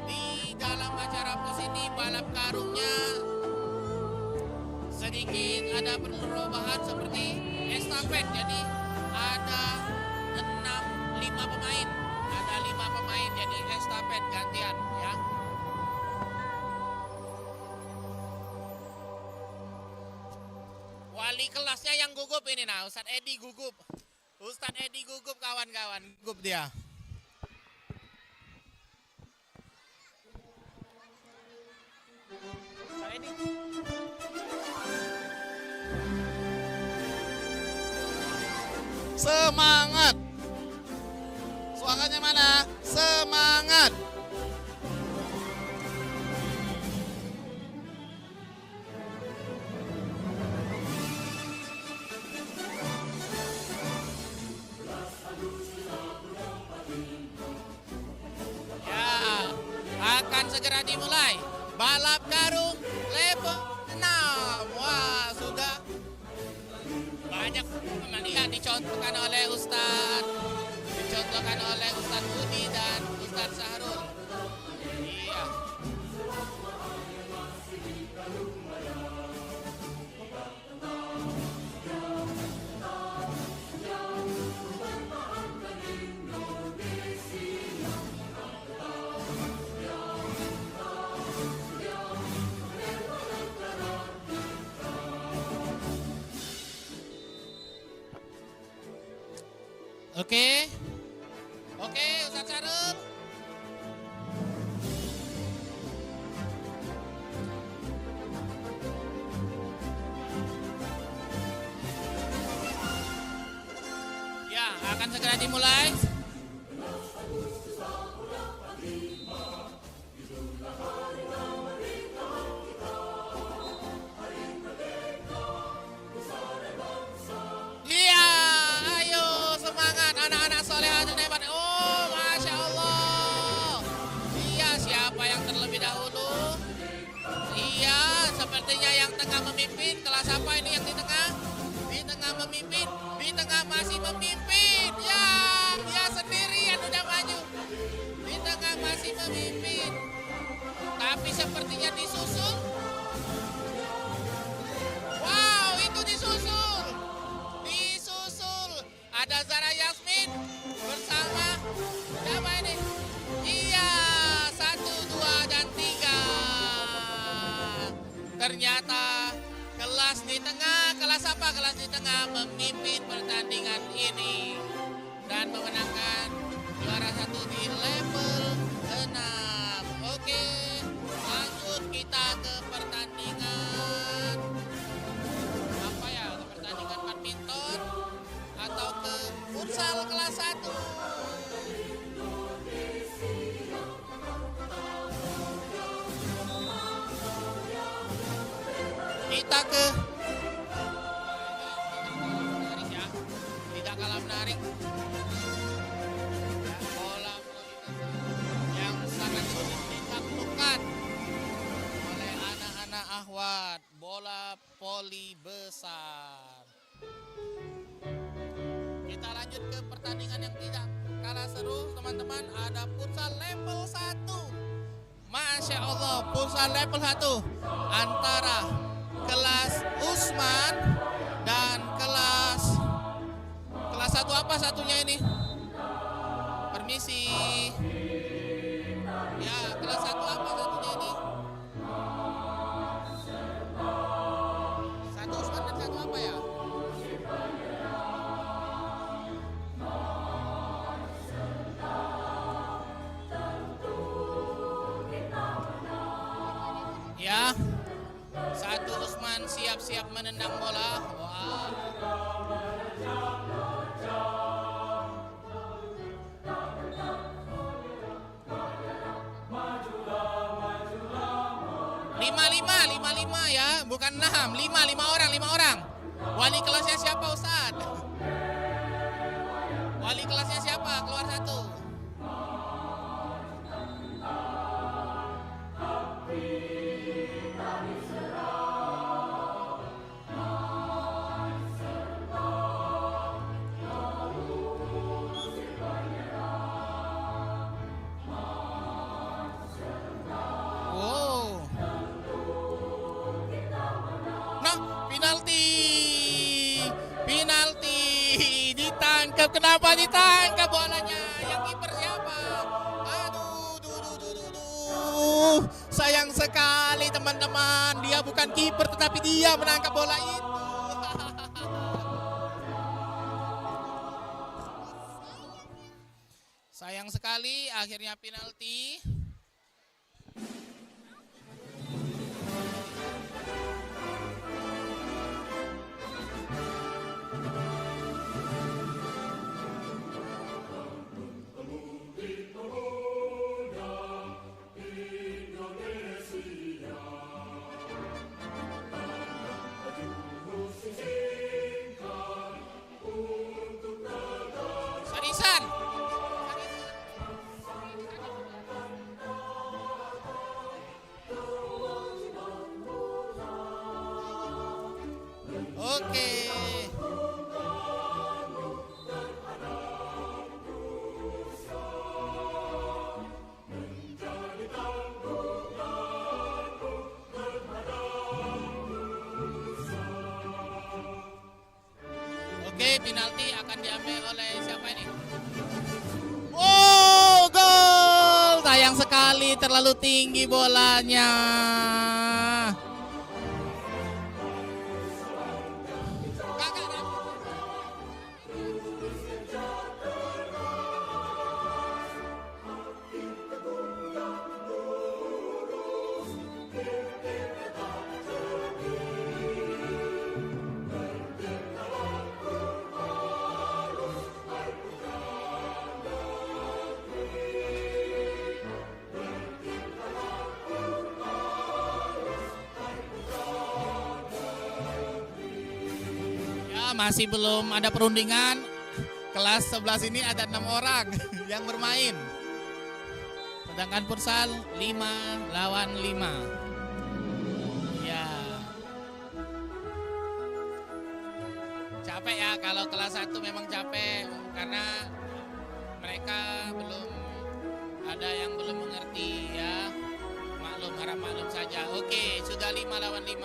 di dalam acara pos ini balap karungnya sedikit ada perubahan seperti estafet. Jadi ada 5 pemain. Ada 5 pemain jadi estafet gantian ya. Wali kelasnya yang gugup ini nah, Ustadz Edi gugup. Ustadz Edi gugup kawan-kawan, gugup dia. Ustadz Edi. Semangat. Suaranya mana? Semangat. Ya, akan segera dimulai balap karung level 6. Wah, sudah banyak pemilihan dicontohkan oleh Ustadz Budi dan Ustadz Sahrul. Iya. Oke, Ustadz Sahrul. Ya, akan segera dimulai. memimpin, di tengah masih memimpin. Ya, dia sendirian udah maju. Di tengah masih memimpin. Tapi sepertinya disusul. Wow, itu disusul. Disusul. Ada Zara Yasmin bersama siapa ini? Iya, 1, 2, dan 3. Ternyata kelas di tengah, kelas apa? Kelas di tengah memimpin pertandingan ini dan memenangkan juara 1 di level 6. Oke, lanjut kita ke pertandingan apa ya? Ke pertandingan badminton atau ke futsal kelas 1. Kita ke menarik ya, tidak kalah menarik. Ya, bola yang sangat sulit ditaklukkan oleh anak-anak Ahwat, bola voli besar. Kita lanjut ke pertandingan yang tidak kalah seru, teman-teman. Ada futsal level 1. Masya Allah, futsal level 1 antara kelas Usman dan kelas 1 apa satunya ini? Permisi. Ya, kelas 1 apa satunya ini? 1 Usman dan 1 apa ya? Ya, 1 Usman siap-siap menendang bola. Wah. Lima ya, bukan 6. 5 orang. Wali kelasnya siapa, Ustad? Wali kelasnya siapa? Keluar 1. Penalti ditangkap. Kenapa ditangkap bolanya? Yang kiper siapa? Aduh. Sayang sekali teman-teman. Dia bukan kiper tetapi dia menangkap bola itu. Sayang sekali akhirnya penalti. Sarisan. Oke. Oke, penalti akan diambil oleh siapa ini? Oh, gol! Sayang sekali terlalu tinggi bolanya. Masih belum ada perundingan. Kelas 11 ini ada 6 orang yang bermain. Sedangkan futsal 5 lawan 5. Ya. Capek ya kalau kelas 1 memang capek karena mereka belum ada yang belum mengerti ya. Maklum, harap maklum saja. Oke, sudah 5 lawan 5.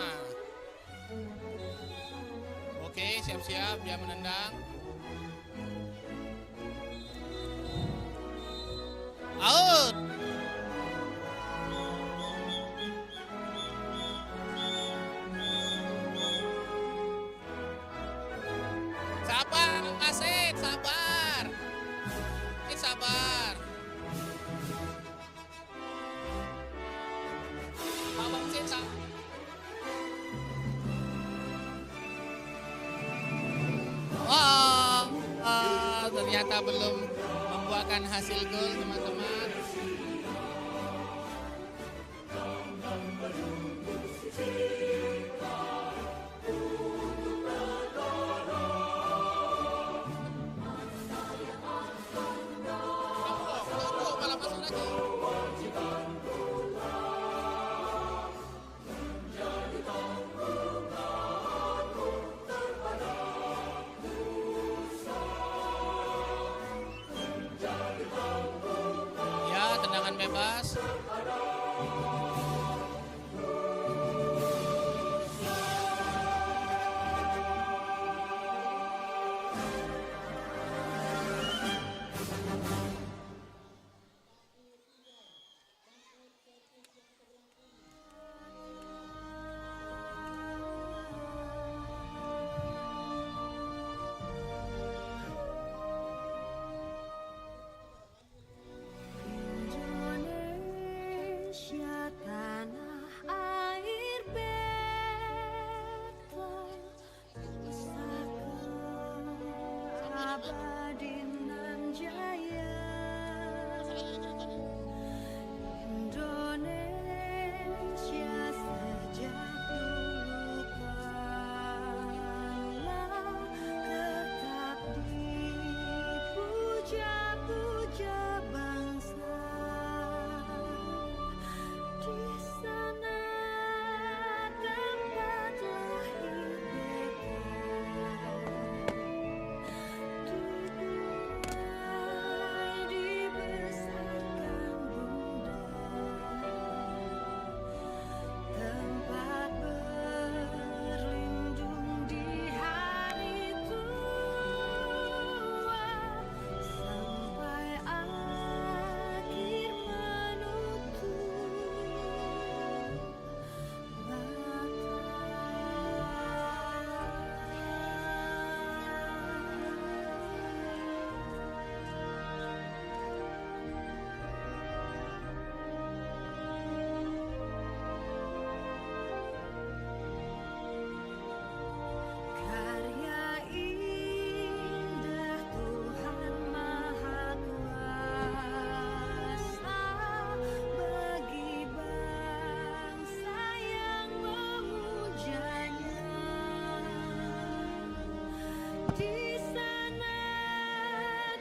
Oke, siap-siap dia menendang. Out. Sabar, Aset, sabar. Sabar. Abang Sita. Wah, ternyata belum membuahkan hasil gol, teman-teman. Malah masuk lagi. Ya, tendangan bebas. Indonesia tanah air beta, pusaka abadi nan jaya. Indonesia sejak dulu kalah, tetap dipuja-puja bangsa. Di sana tempat lahir dibesarkan bunda, tempat berlindung di hari tua, sampai akhir menutup karya indah Tuhan Maha Kuasa bagi bangsa yang memujanya. Di sana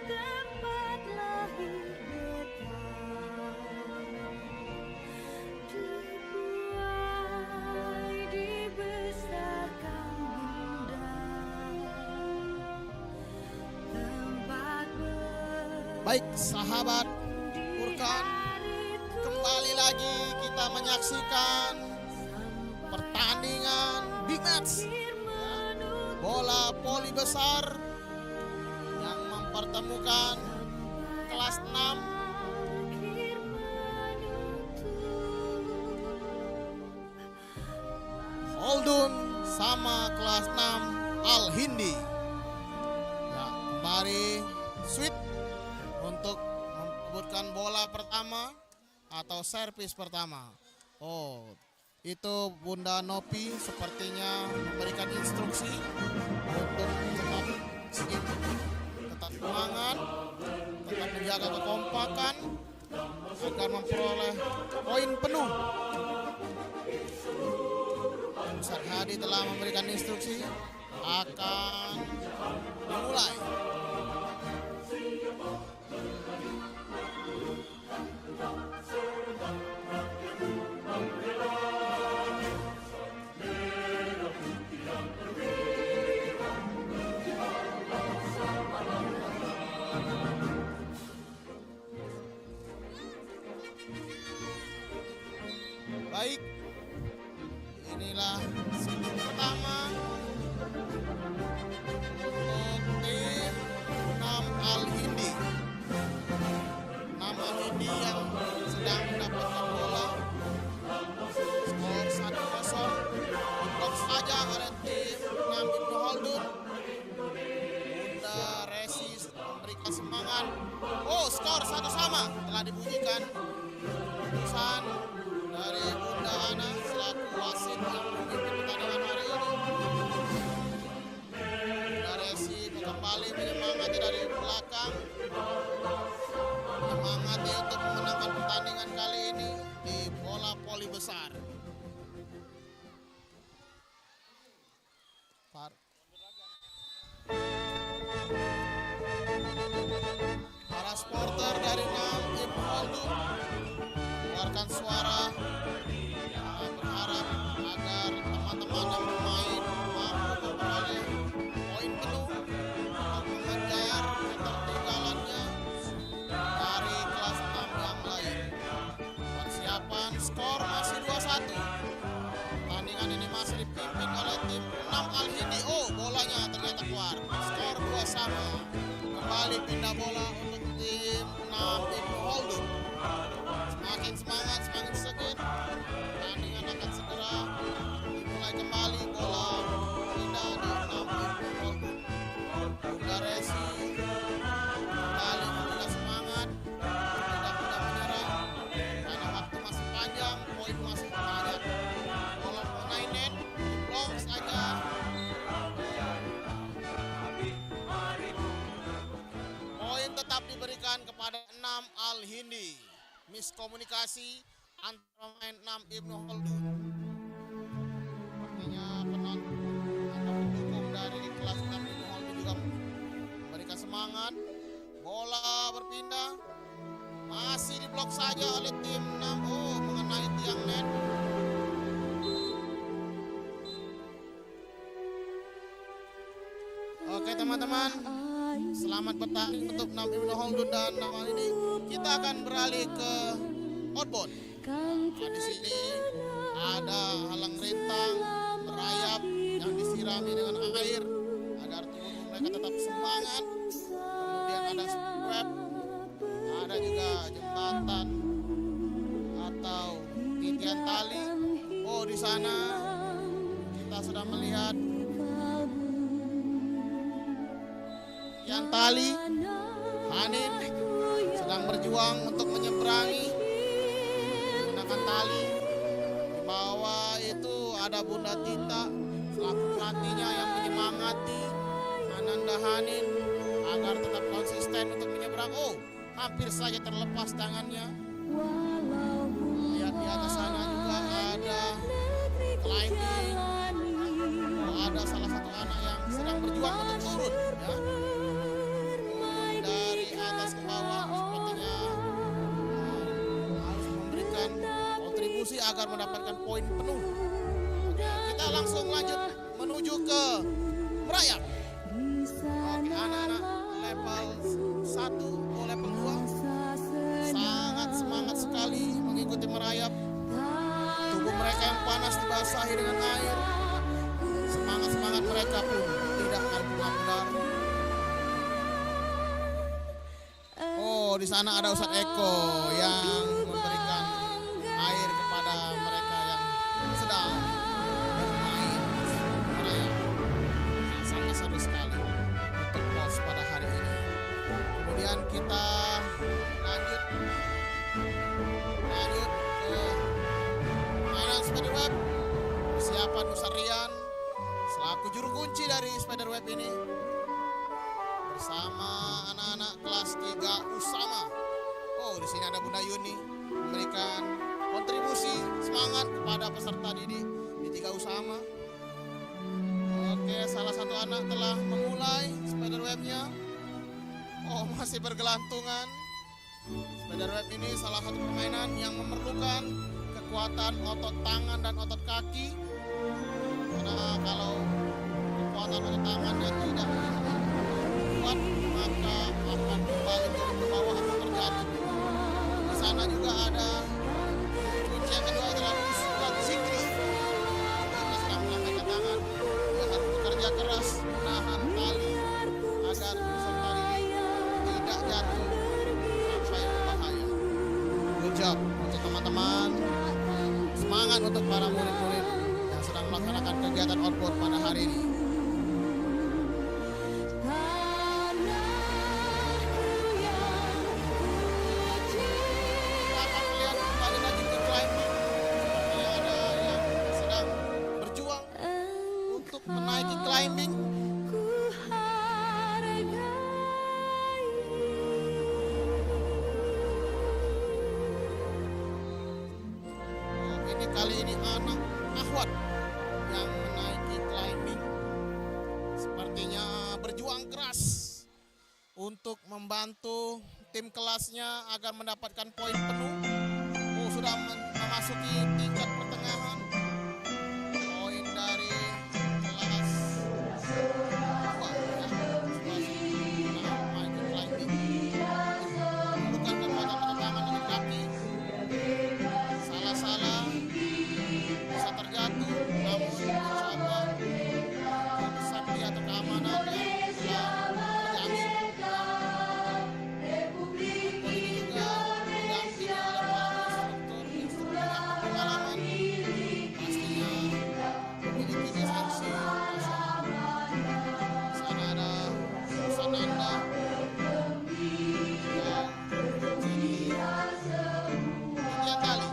tempat lahir beta, dibuai dibesarkan bunda, tempat Baik sahabat Furqan, kembali lagi kita menyaksikan pertandingan big match ya, bola voli besar yang mempertemukan kelas 6 Holdun sama kelas 6 Al Hindi. Ya, kembali sweet untuk memperebutkan bola pertama atau servis pertama. Oh, itu Bunda Nopi sepertinya memberikan instruksi untuk tetap semangat, tetap menjaga kekompakan agar memperoleh poin penuh. Ustaz Hadi telah memberikan instruksi akan dimulai. skill pertama untuk tim 6 Al-Hindi. 6 Al-Hindi yang sedang mendapatkan bola. Skor 1-0. Blok saja oleh tim 6 Ibnu Khaldun. Bunda Resi memberikan semangat. Oh, skor 1-1 telah dibunyikan. Keputusan dari Bunda Ana selaku wasit yang memimpin pertandingan hari ini. Bunda Resi kembali menyemangati dari belakang, menyemangati untuk memenangkan pertandingan kali ini di bola voli besar. Para supporter dari 6 Ibnu Khaldun mengeluarkan suara berharap agar teman-teman yang bermain mampu memperoleh poin penuh untuk mengejar ketertinggalannya dari kelas 6 yang lain. Persiapan skor masih 2-1. Pertandingan ini masih dipimpin oleh tim 6 Al-Hindi. Oh, bolanya ternyata keluar. Skor 2-2. Kembali pindah bola untuk tim 6 Ibnu Khaldun. Semakin semangat, semakin segit. Pertandingan akan segera dimulai kembali. Bola pindah di 6 Ibnu Khaldun. Bunda Resi kembali memberikan semangat. Tidak mudah menyerah. Karena waktu masih panjang, poin masih banyak. Bola mengenai net, blok saja. Poin tetap diberikan kepada 6 Al-Hindi. Miskomunikasi antara pemain 6 Ibnu Khaldun. Sepertinya penonton atau pendukung dari kelas 6 Ibnu Khaldun juga memberikan semangat. Bola berpindah. Masih diblok saja oleh tim 6. Oh, mengenai tiang net. Oke teman-teman, selamat bertanding untuk 6 Ibnu Khaldun dan 6 Al-Hindi. Kita akan beralih ke outbound. Nah, di sini ada halang rintang, merayap yang disirami dengan air agar tubuh mereka tetap semangat. Kemudian ada strap, ada juga jembatan atau titian tali. Oh, di sana kita sudah melihat titian tali. Hanin sedang berjuang untuk menyeberangi menggunakan tali. Di bawah itu ada Bunda Tita selaku pelatihnya yang menyemangati Ananda Hanin agar tetap konsisten untuk menyeberang. Oh, hampir saja terlepas tangannya. Lihat di atas sana juga ada climbing. Oh, ada salah satu anak yang sedang berjuang untuk turun, ya. Dari atas ke bawah sepertinya harus memberikan kontribusi agar mendapatkan poin penuh. Oke, kita langsung lanjut menuju ke merayap. Oke, anak-anak level 1 atau level 2 sangat semangat sekali mengikuti merayap. Tubuh mereka yang panas dibasahi dengan air. Semangat-semangat mereka pun tidak akan pernah pudar. Oh, di sana ada Ustadz Eko yang memberikan air kepada mereka yang sedang bermain merayap. Sangat seru sekali untuk pos pada hari ini. Kemudian kita lanjut ke mainan spiderweb. Persiapan Ustadz Rian selaku juru kunci dari spiderweb ini bersama anak-anak kelas 3 Usama. Oh, di sini ada Bunda Yuni memberikan kontribusi semangat kepada peserta didik di 3 Usama. Oke, salah satu anak telah memulai spiderwebnya. Oh, masih bergelantungan. Spiderweb ini salah satu permainan yang memerlukan kekuatan otot tangan dan otot kaki. Karena kalau kekuatan otot tangannya tidak kuat, maka akan kembali turun ke bawah atau terjatuh. Di sana juga ada kunci yang kedua adalah surat zikri. Di atas keras menahan tali agar peserta didik tidak jatuh sampai berbahaya. Good job untuk teman-teman. Semangat untuk para murid-murid yang sedang melaksanakan kegiatan outboard pada hari ini. Kita akan melihat kembali lagi ke climbing. Sepertinya ada yang sedang berjuang untuk menaiki climbing. Ini kali ini anak Ahwat yang menaiki climbing. Sepertinya berjuang keras untuk membantu tim kelasnya agar mendapatkan poin penuh. Sudah memasuki tingkat pertengahan. Poin dari kelas 2 ya, menaiki climbing. Bukan kekuatan tangan dengan kaki. Salah-salah bisa terjatuh, namun insya Allah safety atau keamanannya sudah terjamin. Ini juga didampingi oleh para instruktur yang berpengalaman, pastinya memiliki lisensi nasional. Di sana ada Sananda yang jadi tali.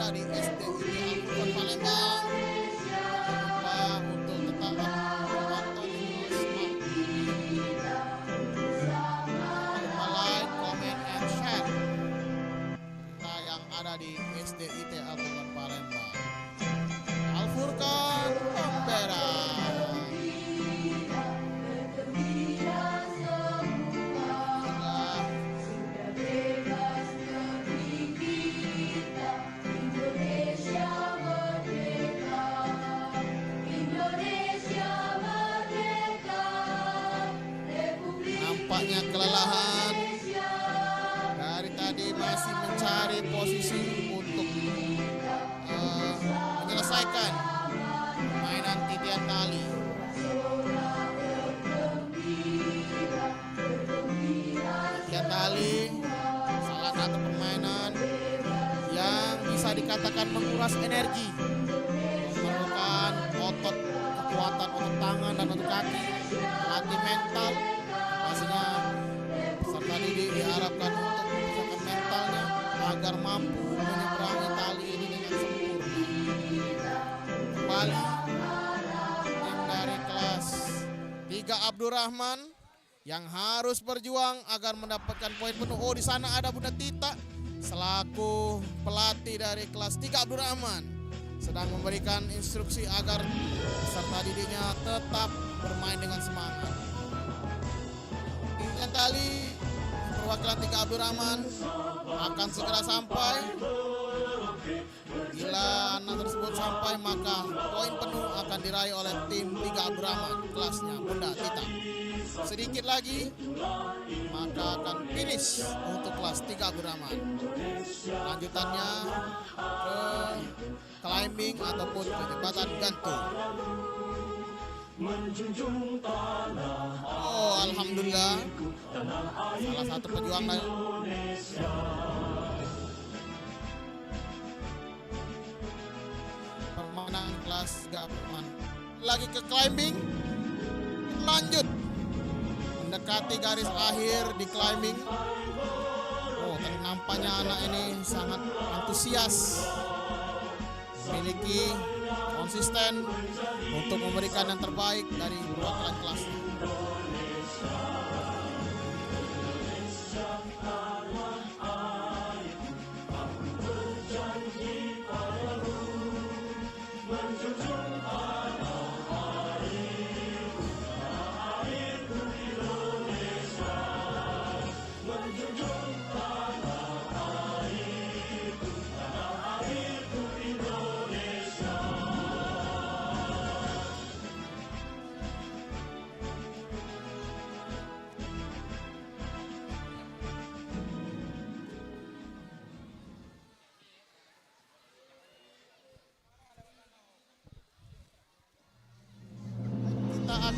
Di SDIT Al-Quran Palembang. Jangan lupa untuk tetap memantau terus like, comment, and share berita yang ada di SDIT Al-Quran Palembang. Al-Furqan Pembera. Nampaknya kelelahan dari tadi masih mencari posisi untuk menyelesaikan mainan titian tali. Titian tali salah satu permainan yang bisa dikatakan menguras energi, memerlukan otot, kekuatan otot tangan dan otot kaki, melatih mental. Pastinya peserta didik diharapkan untuk mempersiapkan mentalnya agar mampu menyeberangi tali ini dengan sempurna. Kembali tim dari kelas 3 Abdurrahman yang harus berjuang agar mendapatkan poin penuh. Di sana ada Bunda Tita selaku pelatih dari kelas 3 Abdurrahman sedang memberikan instruksi agar peserta didiknya tetap bermain dengan semangat. Titian tali perwakilan 3 Abdurrahman akan segera sampai. Bila anak tersebut sampai, maka poin penuh akan diraih oleh tim 3 Abdurrahman kelasnya Bunda Tita. Sedikit lagi maka akan finish untuk kelas 3 Abdurrahman. Lanjutannya ke climbing ataupun ke jembatan gantung. Alhamdulillah salah satu pejuang dari permainan kelas 3 Abdurrahman. Lagi ke climbing, lanjut mendekati garis akhir di climbing. Nampaknya anak ini sangat antusias, memiliki konsisten untuk memberikan yang terbaik dari perwakilan kelasnya.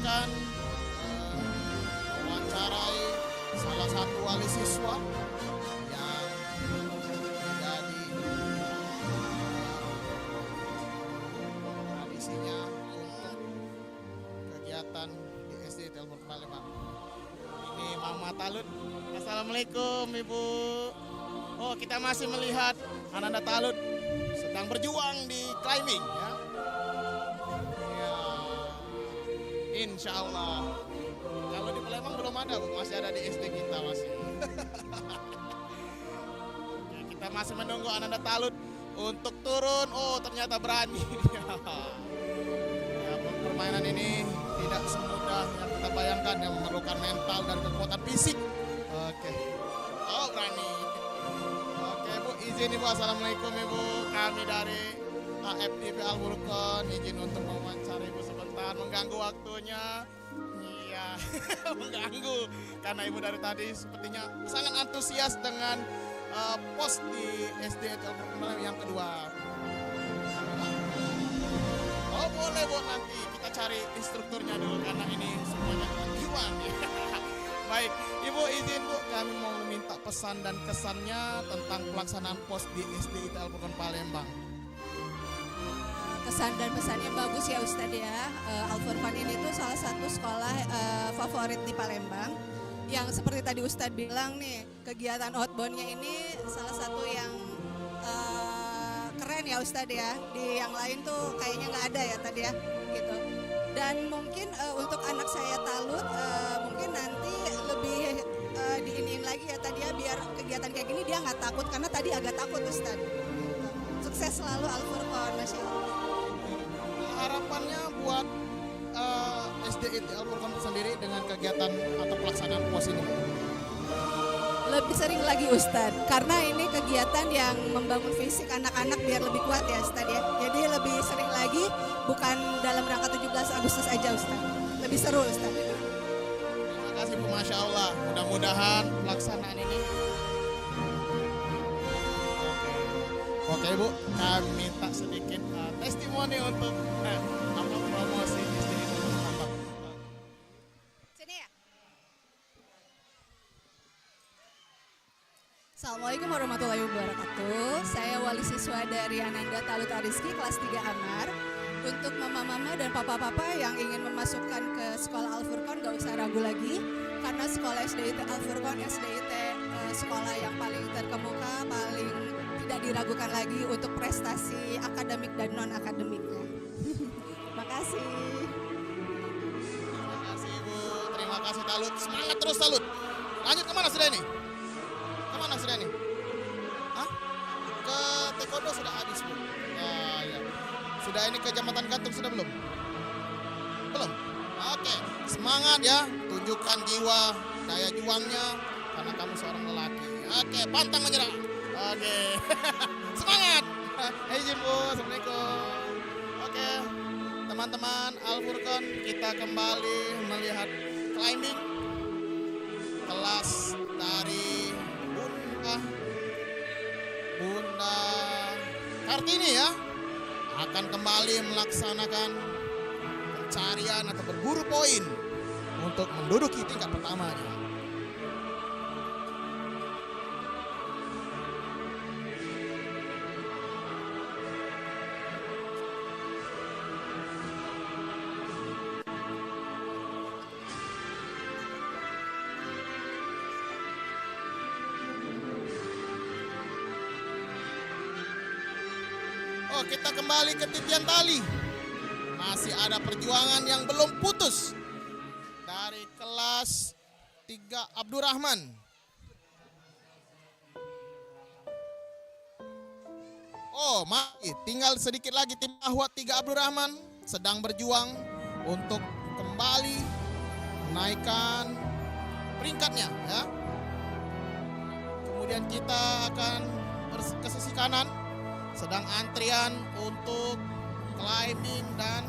akan mewawancarai salah satu wali siswa yang menjadi tradisinya untuk kegiatan di SD Telpon Palembang. Ini Mama Talut. Assalamualaikum Ibu. Oh, kita masih melihat Ananda Talut sedang berjuang di climbing ya. Ya. Insya Allah. Kalau di Palembang belum ada, Bu. Masih ada di SD kita masih. Oke, kita masih menunggu Ananda Talut untuk turun. Oh, ternyata berani. Ya, permainan ini tidak semudah yang kita bayangkan, yang memerlukan mental dan kekuatan fisik. Oke. Oh, berani. Oke, Bu, izin Ibu. Assalamualaikum Ibu. Kami dari AFTV Al Furqon izin untuk mewawancara Ibu sebentar, mengganggu waktunya. Iya, mengganggu karena Ibu dari tadi sepertinya sangat antusias dengan pos di SD Al Furqon yang kedua. Oh, boleh Bu, nanti kita cari instrukturnya dulu karena ini semuanya kewajiban. Baik, Ibu izin Bu, kami mau minta pesan dan kesannya tentang pelaksanaan pos di SD Al Furqon Palembang. Kesan dan pesannya bagus ya Ustadz ya. Al Furqon ini tuh salah satu sekolah favorit di Palembang. Yang seperti tadi Ustadz bilang nih, kegiatan outboundnya ini salah satu yang keren ya Ustadz ya. Di yang lain tuh kayaknya nggak ada ya tadi ya gitu. Dan mungkin untuk anak saya Talut mungkin nanti lebih diiniin lagi ya tadi ya, biar kegiatan kayak gini dia nggak takut, karena tadi agak takut Ustadz. Sukses selalu Al Furqon, Masya Allah. Harapannya buat SD Al Furqon sendiri dengan kegiatan atau pelaksanaan pos ini? Lebih sering lagi Ustadz, karena ini kegiatan yang membangun fisik anak-anak biar lebih kuat ya Ustadz ya. Jadi lebih sering lagi, bukan dalam rangka 17 Agustus aja Ustadz. Lebih seru Ustadz. Terima kasih Bu, Masya Allah. Mudah-mudahan pelaksanaan ini. Oke Bu, kami minta sedikit testimoni untuk promosi SD Al Furqon. Sini ya. Assalamualaikum warahmatullahi wabarakatuh. Saya wali siswa dari Ananda Talut Ariski kelas 3 Amar. Untuk mama-mama dan papa-papa yang ingin memasukkan ke sekolah Al Furqon gak usah ragu lagi, karena sekolah SDIT Al Furqon SDIT sekolah yang paling terkemuka, paling tidak diragukan lagi untuk prestasi akademik dan non akademiknya. Makasih. Terima kasih Ibu, terima kasih Talut. Semangat terus Talut. Lanjut kemana sudah ini? Kemana sudah ini? Hah? Ke taekwondo sudah habis Bu. Ya. Sudah ini ke Jambatan Gantung sudah belum? Belum? Oke, semangat ya. Tunjukkan jiwa, daya juangnya, karena kamu seorang lelaki. Oke, pantang menyerah. Oke, semangat. Izin Bu, Assalamualaikum. Oke, teman-teman Al Furqon, kita kembali melihat climbing kelas dari Bunda Kartini ya, akan kembali melaksanakan pencarian atau berburu poin untuk menduduki tingkat pertama nih. Oh, kita kembali ke titian tali. Masih ada perjuangan yang belum putus dari kelas 3 Abdurrahman. Oh, tinggal sedikit lagi tim Ahwat 3 Abdurrahman sedang berjuang untuk kembali menaikkan peringkatnya ya. Kemudian kita akan ke sisi kanan, sedang antrian untuk climbing dan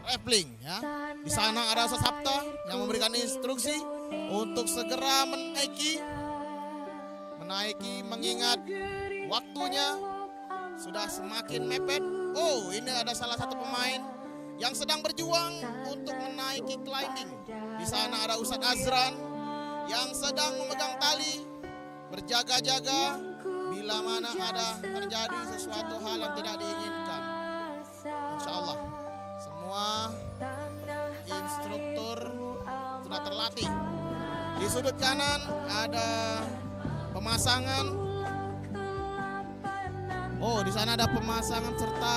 rappelling ya. Di sana ada Sesabta yang memberikan instruksi untuk segera menaiki mengingat waktunya sudah semakin mepet. Oh, ini ada salah satu pemain yang sedang berjuang untuk menaiki climbing. Di sana ada Ustadz Azran yang sedang memegang tali, berjaga-jaga bila mana ada terjadi sesuatu hal yang tidak diinginkan. Insya Allah semua instruktur sudah terlatih. Di sudut kanan ada pemasangan. Oh, di sana ada pemasangan serta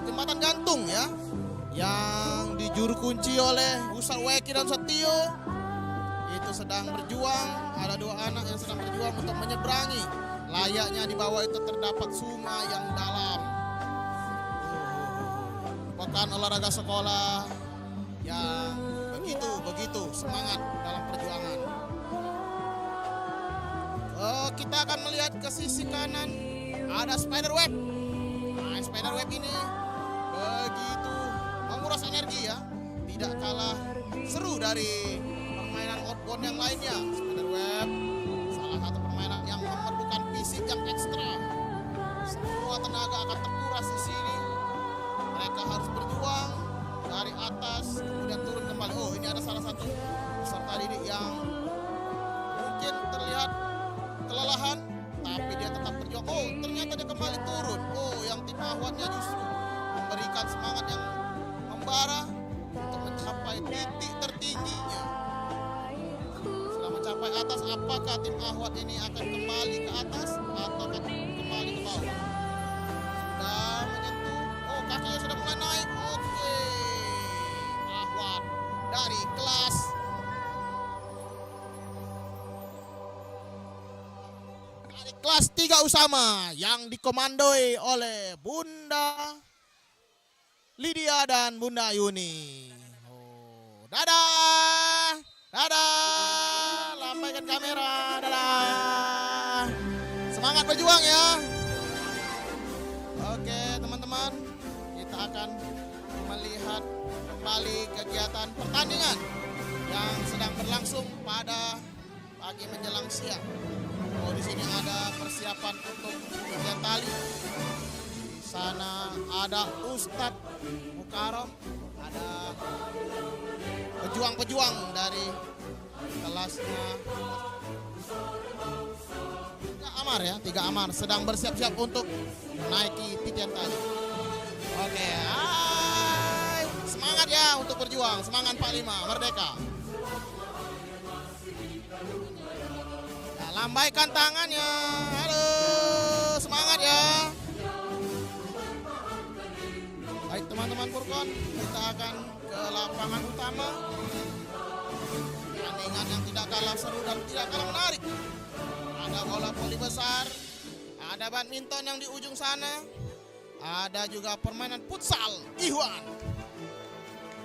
jembatan gantung ya, yang dijuru kunci oleh Ustaz Weki dan Ustaz Tio. Itu sedang berjuang, ada dua anak yang sedang berjuang untuk menyeberangi. Layaknya di bawah itu terdapat sungai yang dalam. Pekan olahraga sekolah yang begitu semangat dalam perjuangan. Kita akan melihat ke sisi kanan ada spiderweb. Nah, spiderweb ini begitu menguras energi ya, tidak kalah seru dari permainan outbound yang lainnya. Spiderweb salah satu permainan yang memerlukan fisik yang ekstra. Semua tenaga akan terkuras di sini. Mereka harus berjuang dari atas kemudian turun kembali. Oh, ini ada salah satu peserta didik yang mungkin terlihat kelelahan, tapi dia tetap berjuang. Oh, ternyata dia kembali turun. Oh, yang tim ahwatnya justru memberikan semangat yang membara untuk mencapai titik tertingginya. Setelah mencapai atas, apakah tim ahwat ini akan kembali ke atas atau akan kembali ke bawah? Sudah menyentuh. Oh, kakinya sudah mulai naik. Oke, ahwat dari kelas kelas 3 Usama yang dikomandoi oleh Bunda Lydia dan Bunda Yuni. Oh, dadah, dadah, lambaikan kamera, dadah. Semangat berjuang ya. Oke teman-teman, kita akan melihat kembali kegiatan pertandingan yang sedang berlangsung pada pagi menjelang siang. Oh, di sini ada persiapan untuk tarian tali. Di sana ada Ustadz Mukarram, ada pejuang-pejuang dari kelasnya 3 Amar ya, 3 Amar sedang bersiap-siap untuk menaiki titian tali. Oke, hai. Semangat ya untuk berjuang, semangat 45, merdeka. Lambaikan tangannya, halo, semangat ya. Baik teman-teman Furqon, kita akan ke lapangan utama. Pertandingan yang tidak kalah seru dan tidak kalah menarik. Ada bola voli besar, ada badminton yang di ujung sana, ada juga permainan futsal Ikhwan.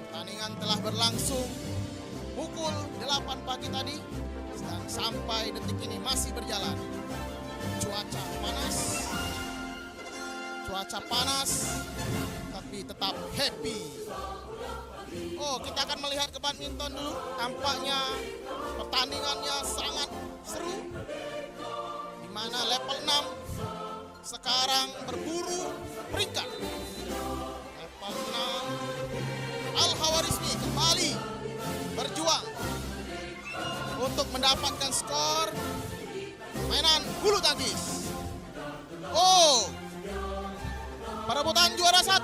Pertandingan telah berlangsung pukul 8 pagi tadi. Dan sampai detik ini masih berjalan. Cuaca panas, tapi tetap happy. Oh, kita akan melihat ke badminton dulu. Tampaknya pertandingannya sangat seru. Di mana level 6 sekarang berburu peringkat. Level 6 Al-Hawarizmi kembali berjuang untuk mendapatkan skor mainan bulu tangkis. Oh, perebutan juara 1.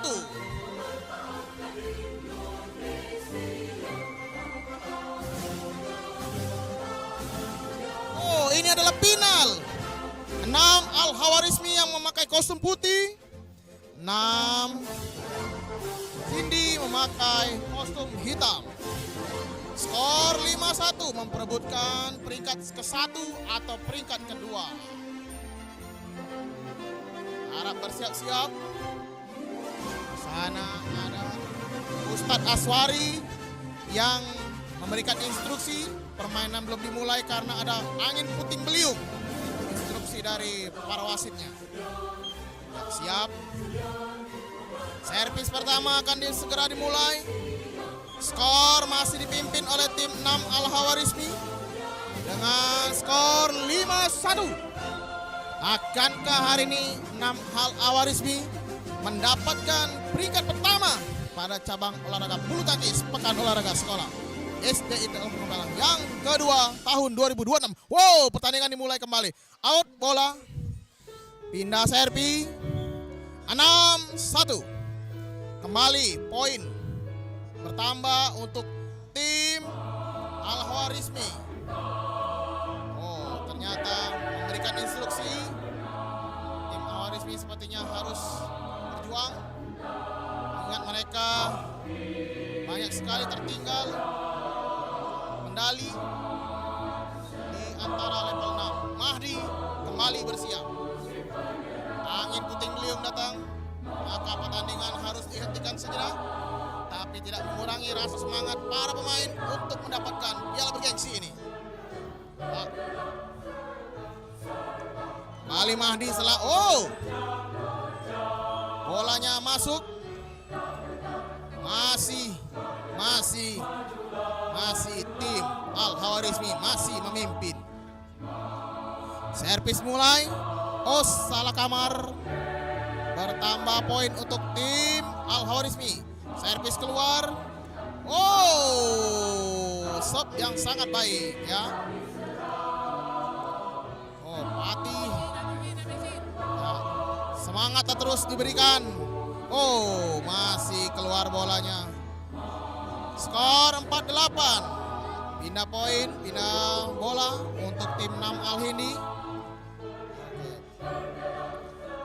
Oh, ini adalah final. 6 Al-Hawarizmi yang memakai kostum putih. 6 Cindy memakai kostum hitam. Skor 5-1 memperebutkan peringkat ke-1 atau peringkat kedua. Harap bersiap-siap. Di sana ada Ustadz Aswari yang memberikan instruksi. Permainan belum dimulai karena ada angin puting beliung. Instruksi dari para wasitnya. Siap. Servis pertama akan segera dimulai. Skor masih dipimpin oleh tim 6 Al-Hawarizmi dengan skor 5-1. Akankah hari ini 6 Al-Hawarizmi mendapatkan peringkat pertama pada cabang olahraga bulu tangkis Pekan Olahraga Sekolah SD ITL Pembalang yang kedua tahun 2026. Wow, pertandingan dimulai kembali. Out bola. Pindah serpi. 6-1. Kembali poin bertambah untuk tim Al-Khawarizmi. Oh, ternyata memberikan instruksi. Tim Al-Khawarizmi sepertinya harus berjuang. Ingat mereka banyak sekali tertinggal medali di antara level 6. Mahdi kembali bersiap. Angin puting beliung datang, maka pertandingan harus dihentikan sejenak, tapi tidak mengurangi rasa semangat para pemain untuk mendapatkan piala bergengsi ini. Kembali Mahdi setelah bolanya masuk. Masih tim Al-Khawarizmi masih memimpin. Servis mulai. Salah kamar. Bertambah poin untuk tim Al-Khawarizmi. Servis keluar. Shot yang sangat baik ya. Patih. Ya, semangat terus diberikan. Masih keluar bolanya. Skor 4-8. Pindah poin, pindah bola untuk tim 6 Al-Hindi.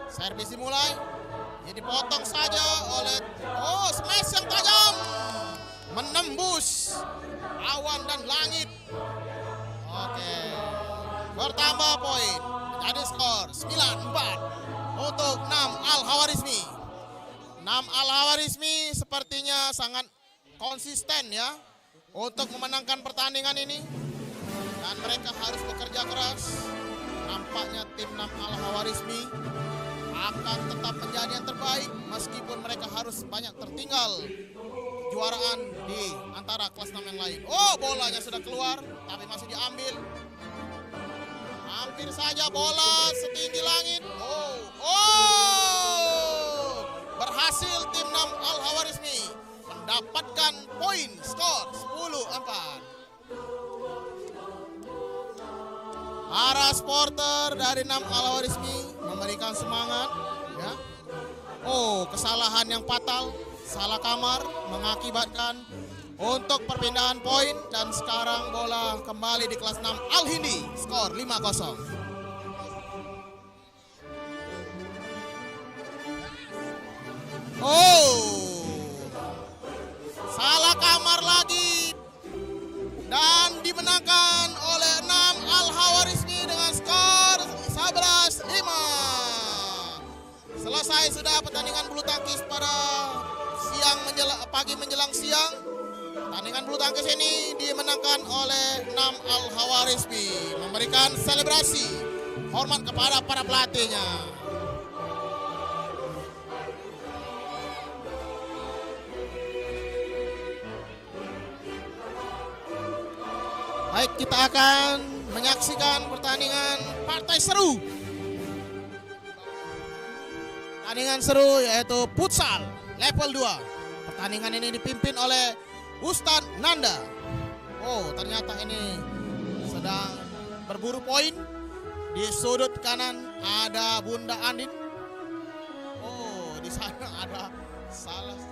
Servis dimulai. Jadi potong saja oleh smash yang tajam. Menembus awan dan langit. Bertambah poin. Menjadi skor 9-4 untuk 6 Al-Khawarizmi. 6 Al-Khawarizmi sepertinya sangat konsisten ya untuk memenangkan pertandingan ini. Dan mereka harus bekerja keras. Nampaknya tim 6 Al-Khawarizmi akan tetap menjadi yang terbaik meskipun mereka harus banyak tertinggal kejuaraan di antara kelas 6 yang lain. Bolanya sudah keluar tapi masih diambil. Hampir saja bola setinggi langit. Berhasil tim 6 Al-Khawarizmi mendapatkan poin skor 10-4. Para supporter dari 6 Al-Khawarizmi memberikan semangat ya. Kesalahan yang fatal, salah kamar mengakibatkan untuk perpindahan poin dan sekarang bola kembali di kelas 6 Al-Hindi skor 5-0. Salah kamar lagi dan dimenangkan oleh 6 Al-Khawarizmi dengan skor 11-5. Selesai sudah pertandingan bulu tangkis pada pagi menjelang siang. Pertandingan bulu tangkis ini dimenangkan oleh 6 Al-Khawarizmi, memberikan selebrasi hormat kepada para pelatihnya. Baik, kita akan menyaksikan pertandingan partai seru. Pertandingan seru yaitu futsal level 2. Pertandingan ini dipimpin oleh Ustadz Nanda. Ternyata ini sedang berburu poin. Di sudut kanan ada Bunda Andin. Di sana ada salah.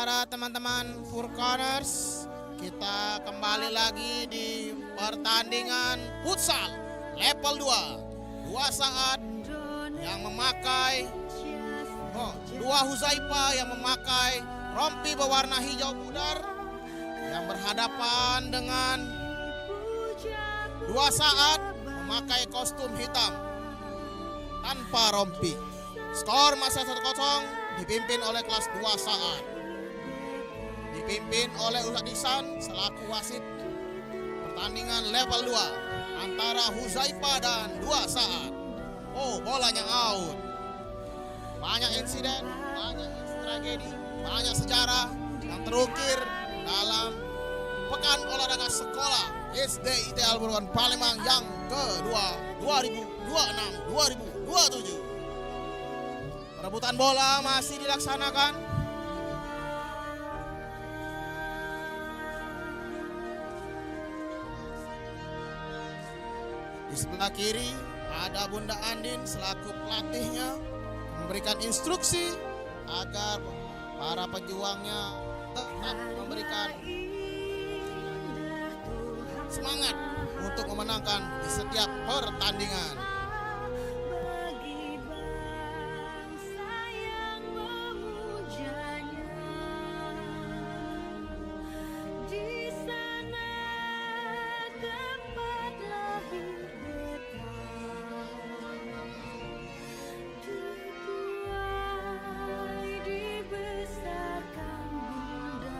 para teman-teman Furconers, kita kembali lagi di pertandingan futsal level 2. 2 saat yang memakai dua Huzaifa yang memakai rompi berwarna hijau pudar yang berhadapan dengan 2 saat memakai kostum hitam tanpa rompi. Skor masih 1-0 dipimpin oleh kelas 2 saat. Dipimpin oleh Ustadz Ihsan selaku wasit pertandingan level 2 antara Huzaifa dan 2 saat. Oh, bolanya out. Banyak insiden, banyak tragedi, banyak sejarah yang terukir dalam Pekan Olahraga Sekolah SD IT Al-Furqon Palembang yang kedua 2026-2027. Perebutan bola masih dilaksanakan. Di sebelah kiri ada Bunda Andin selaku pelatihnya memberikan instruksi agar para pejuangnya tetap memberikan semangat untuk memenangkan di setiap pertandingan. bagi bangsa yang memujanya. Di sana tempat lahir beta, dibuai dibesarkan bunda,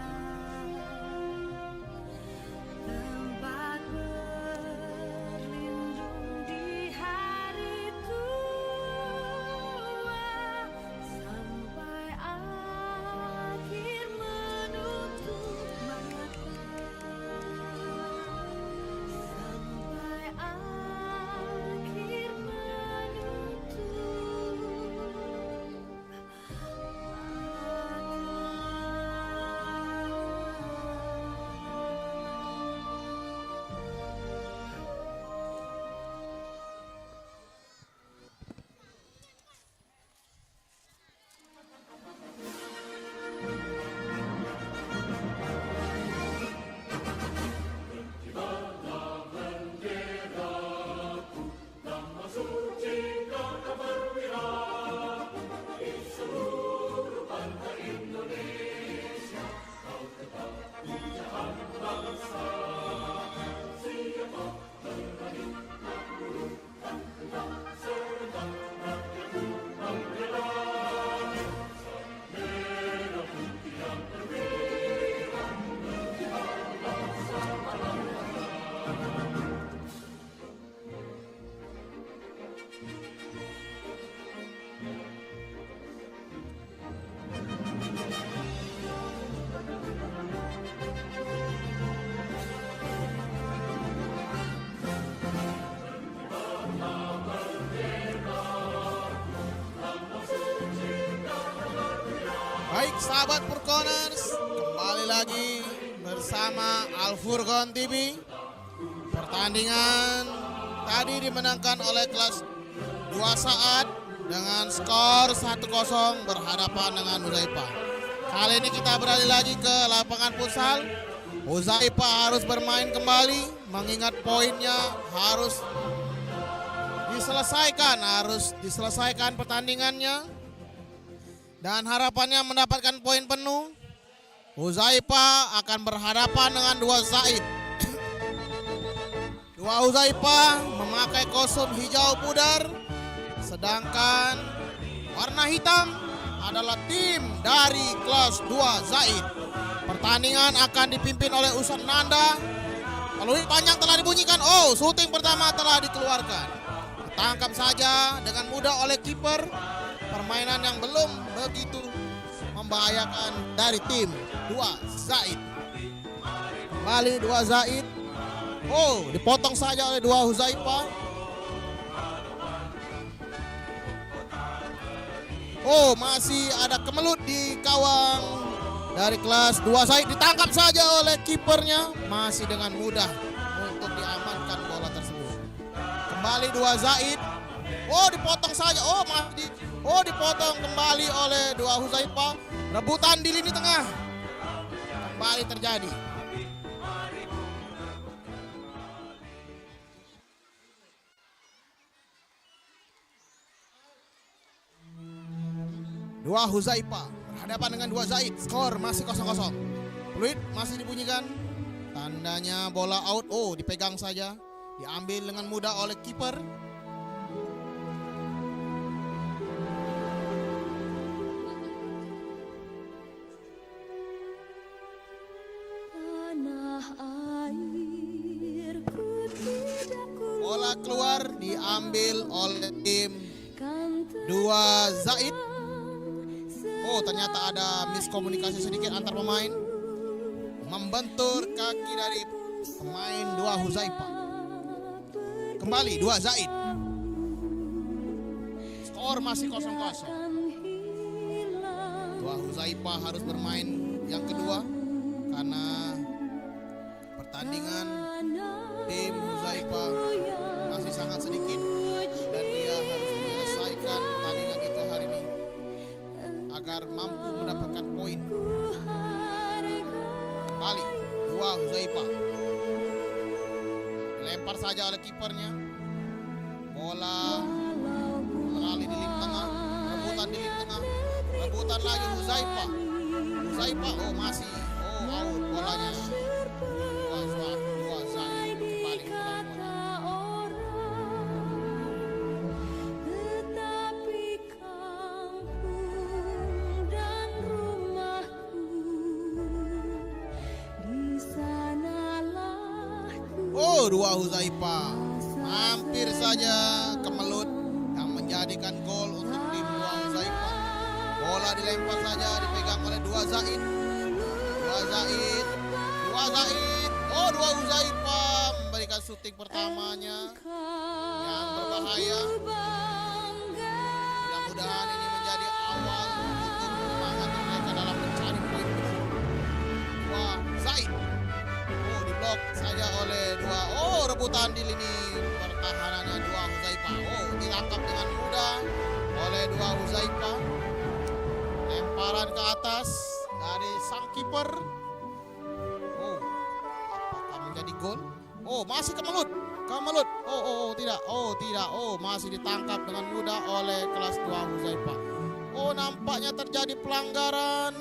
tempat berlindung di hari tua, sampai akhir menutup mata, sampai akhir Baik sahabat Furconers, kembali lagi bersama Al-Furqon TV. Pertandingan tadi dimenangkan oleh kelas 2 saat dengan skor 1-0 berhadapan dengan Huzaifa. Kali ini kita beralih lagi ke lapangan futsal. Huzaifa harus bermain kembali mengingat poinnya harus diselesaikan pertandingannya. Dan harapannya mendapatkan poin penuh. Huzaifa akan berhadapan dengan 2 Zaid. 2 Huzaifa memakai kostum hijau pudar, sedangkan warna hitam adalah tim dari kelas 2 Zaid. Pertandingan akan dipimpin oleh Ustadz Nanda. Peluit panjang telah dibunyikan. Oh, syuting pertama telah dikeluarkan. Ditangkap saja dengan mudah oleh kiper. Permainan yang belum begitu membahayakan dari tim 2 Zaid. Kembali 2 Zaid. Oh, dipotong saja oleh 2 Huzaifa. Oh, masih ada kemelut di gawang dari kelas 2 Zaid. Ditangkap saja oleh kipernya. Masih dengan mudah untuk diamankan bola tersebut. Kembali 2 Zaid. Oh, dipotong saja. Oh, dipotong kembali oleh 2 Huzaifa. Rebutan di lini tengah. kembali terjadi. Dua Huzaifa berhadapan dengan dua Zaid. Skor masih 0-0. Fluid masih dibunyikan. Tandanya bola out. Oh, dipegang saja. Diambil dengan mudah oleh kiper. Bola keluar diambil oleh tim dua Zaid. Oh, ternyata ada miskomunikasi sedikit antar pemain. Membentur kaki dari pemain dua Huzaifa. Kembali dua Zaid. Skor masih 0-0. Dua Huzaifa harus bermain yang kedua karena pertandingan tim Huzaifa masih sangat sedikit dan dia harus menyelesaikan pertandingan itu hari ini agar mampu mendapatkan poin. Kembali dua Huzaifa. Dilempar saja oleh kipernya. Bola beralih di lini tengah. Rebutan di lini tengah. Rebutan lagi Huzaifa. Huzaifa masih out bolanya. Dua Zaid kembali memegang bola. Dua Huzaifa hampir saja kemelut yang menjadikan gol untuk tim dua Huzaifa. Bola dilempar saja dipegang oleh dua Zaid. Dua Zaid. Dua Huzaifa memberikan syuting pertamanya yang berbahaya. Mudah-mudahan ini menjadi awal untuk semangat mereka dalam mencari poin penuh. Dua Zaid. Diblok saja oleh dua. Rebutan di lini pertahanannya dua Huzaifa. Ditangkap dengan mudah oleh dua Huzaifa. Lemparan ke atas dari sang kiper. Apakah menjadi gol? Masih kemelut. Tidak. Masih ditangkap dengan mudah oleh kelas 2 Huzaifa. Nampaknya terjadi pelanggaran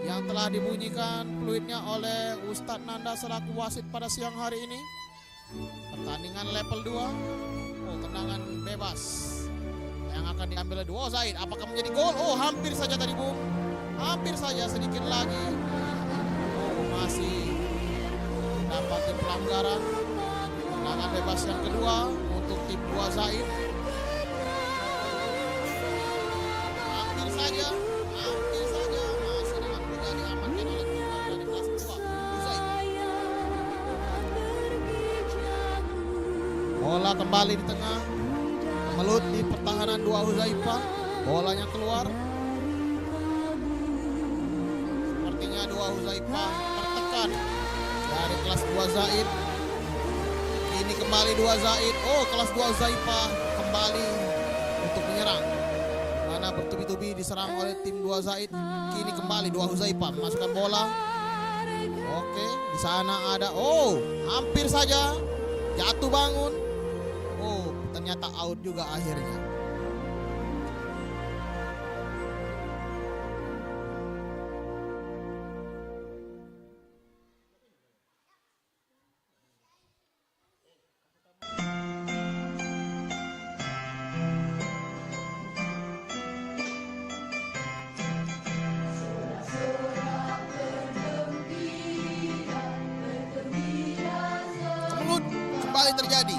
yang telah dibunyikan fluidnya oleh Ustadz Nanda selaku wasit pada siang hari ini. Pertandingan level 2. Tendangan bebas yang akan diambil oleh dua Zaid. Apakah menjadi gol? Hampir saja tadi, Bung. Hampir saja, sedikit lagi. Masih dapat pelanggaran. Tendangan bebas yang kedua untuk tim dua Zaid. Hampir saja. Masih dengan mudah diamankan oleh tim dari kelas 2 Zaid. Bola kembali di tengah. Melut di pertahanan dua Huzaifa. Bolanya keluar. Sepertinya dua Huzaifa tertekan dari kelas 2 Zaid. Ini kembali dua Zaid. Kelas 2 Huzaifa kembali untuk menyerang. Mana bertubi-tubi diserang oleh tim 2 Zaid. Kini kembali dua Huzaifa memasukkan bola. Oke, di sana ada. Hampir saja jatuh bangun. Ternyata out juga akhirnya. Kemelut kembali terjadi.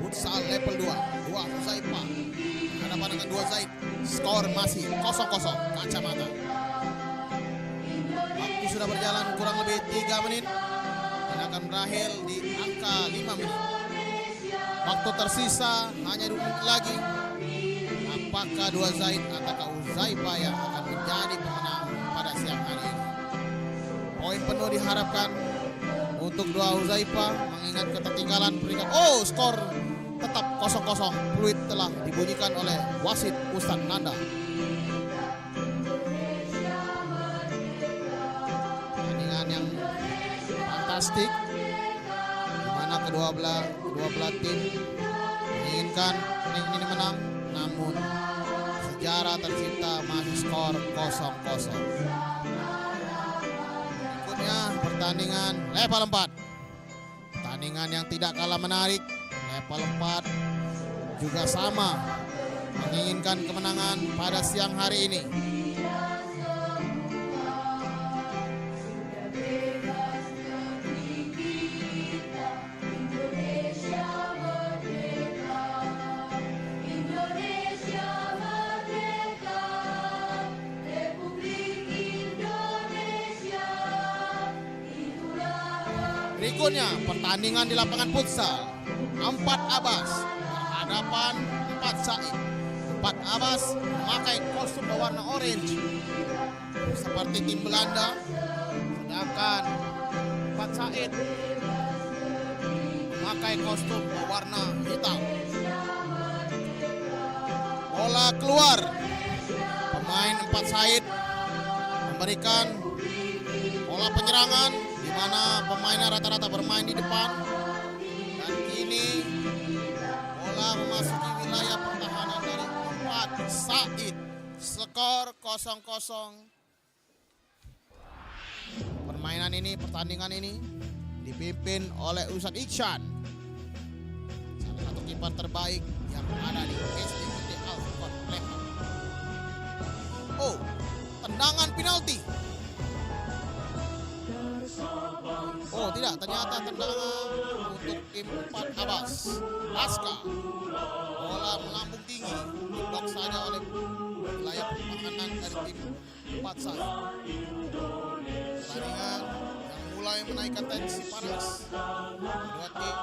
Futsal level 2, dua Huzaifa hadapan dengan dua Zaid. Skor masih 0-0 kacamata. Waktu sudah berjalan kurang lebih 3 menit dan akan berakhir di angka 5 menit. Waktu tersisa hanya 2 menit lagi. Apakah dua Zaid atau Huzaifa yang akan menjadi pemenang pada siang hari ini? Poin penuh diharapkan untuk dua Huzaifa mengingat ketertinggalan peringkat. Skor tetap 0-0. Fluid telah dibunyikan oleh wasit Ustadz Nanda. pertandingan yang fantastik, di mana kedua belah tim menginginkan ini menang, namun sejarah tercipta masih skor 0-0. Berikutnya pertandingan level 4. Pertandingan yang tidak kalah menarik, level 4 juga sama menginginkan kemenangan pada siang hari ini. Berikutnya pertandingan di lapangan futsal. 4 Abbas berhadapan 4 Said. 4 Abbas memakai kostum berwarna orange seperti tim Belanda, sedangkan 4 Said memakai kostum berwarna hitam. Bola keluar. Pemain 4 Said memberikan bola penyerangan di mana pemainnya rata-rata bermain di depan, dan kini bola memasuki wilayah pertahanan dari 4 Said. Skor 0-0. Pertandingan ini dipimpin oleh Ustadz Iksan, salah satu kiper terbaik yang ada di SDIT Al-Furqan Palembang. Oh, tendangan penalti. Oh tidak, ternyata tendangan untuk tim 4 Abbas. Aska, bola melambung tinggi, diblok saja oleh wilayah pertahanan dari tim 4 Said. Pertandingan yang mulai menaikkan tensi panas. Kedua tim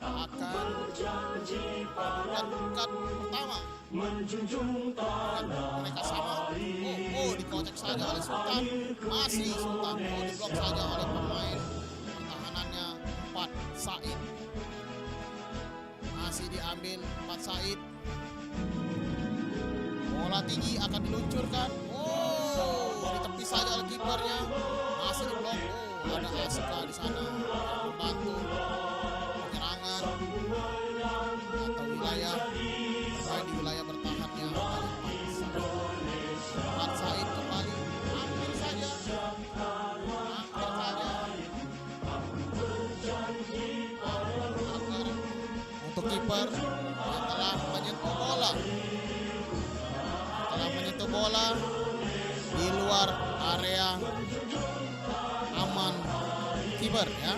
akan melakukan pertama. Mereka sama. Dikocek saja oleh Sultan. Masih Sultan. Diblok saja oleh pemain pertahanannya 4 Said. Masih diambil 4 Said. Bola tinggi akan diluncurkan. Ditepis saja oleh kipernya. Masih diblok. Ada Aska di sana membantu penyerangan atau wilayah di wilayah bertahannya 4 Said kembali. Hampir saja. Untuk kiper yang telah menyentuh bola di luar area aman kiper ya.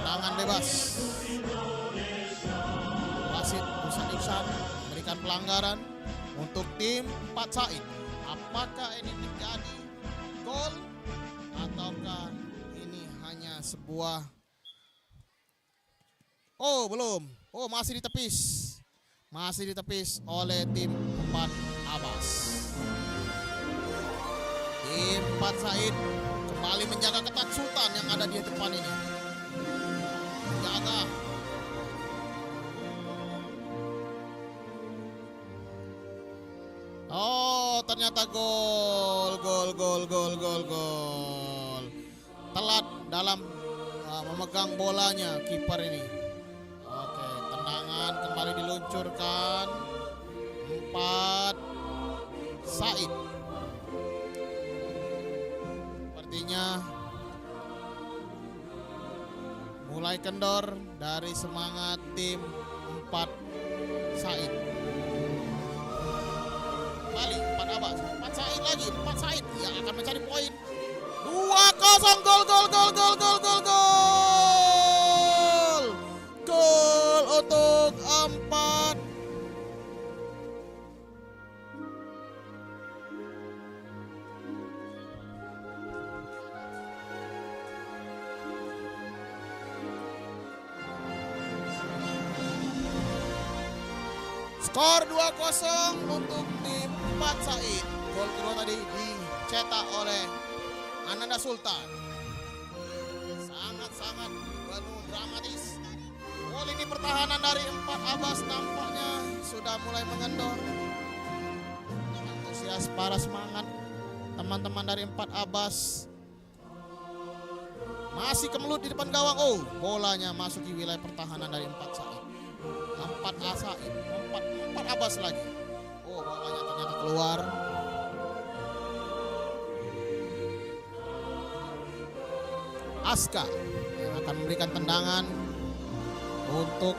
Tendangan bebas. Wasit Ustadz Iksan memberikan pelanggaran untuk tim 4 Said. Apakah ini menjadi gol ataukah ini hanya sebuah... Oh belum. Oh masih ditepis. Masih ditepis oleh tim 4 Abbas. Tim 4 Said kembali menjaga ketat Sultan yang ada di depan ini. Menjaga. Oh ternyata gol. Telat dalam memegang bolanya kiper ini. Oke, tendangan kembali diluncurkan 4 Said. Sepertinya mulai kendor dari semangat tim 4 Said. Kembali 4 Abbas, 4 Said lagi, 4 Said yang akan mencari poin. 2-0 gol. Gol untuk 4 Skor 2-0 untuk tim 4 Said. Gol kedua tadi dicetak oleh Ananda Sultan. Sangat-sangat penuh dramatis. Gol ini pertahanan dari 4 Abbas tampaknya sudah mulai mengendor. Antusias para semangat teman-teman dari 4 Abbas Masih kemelut di depan gawang. Oh, bolanya masuki wilayah pertahanan dari 4 Said. 4 Said, 4 Abbas lagi. Oh, bolanya ternyata keluar. Aska yang akan memberikan tendangan untuk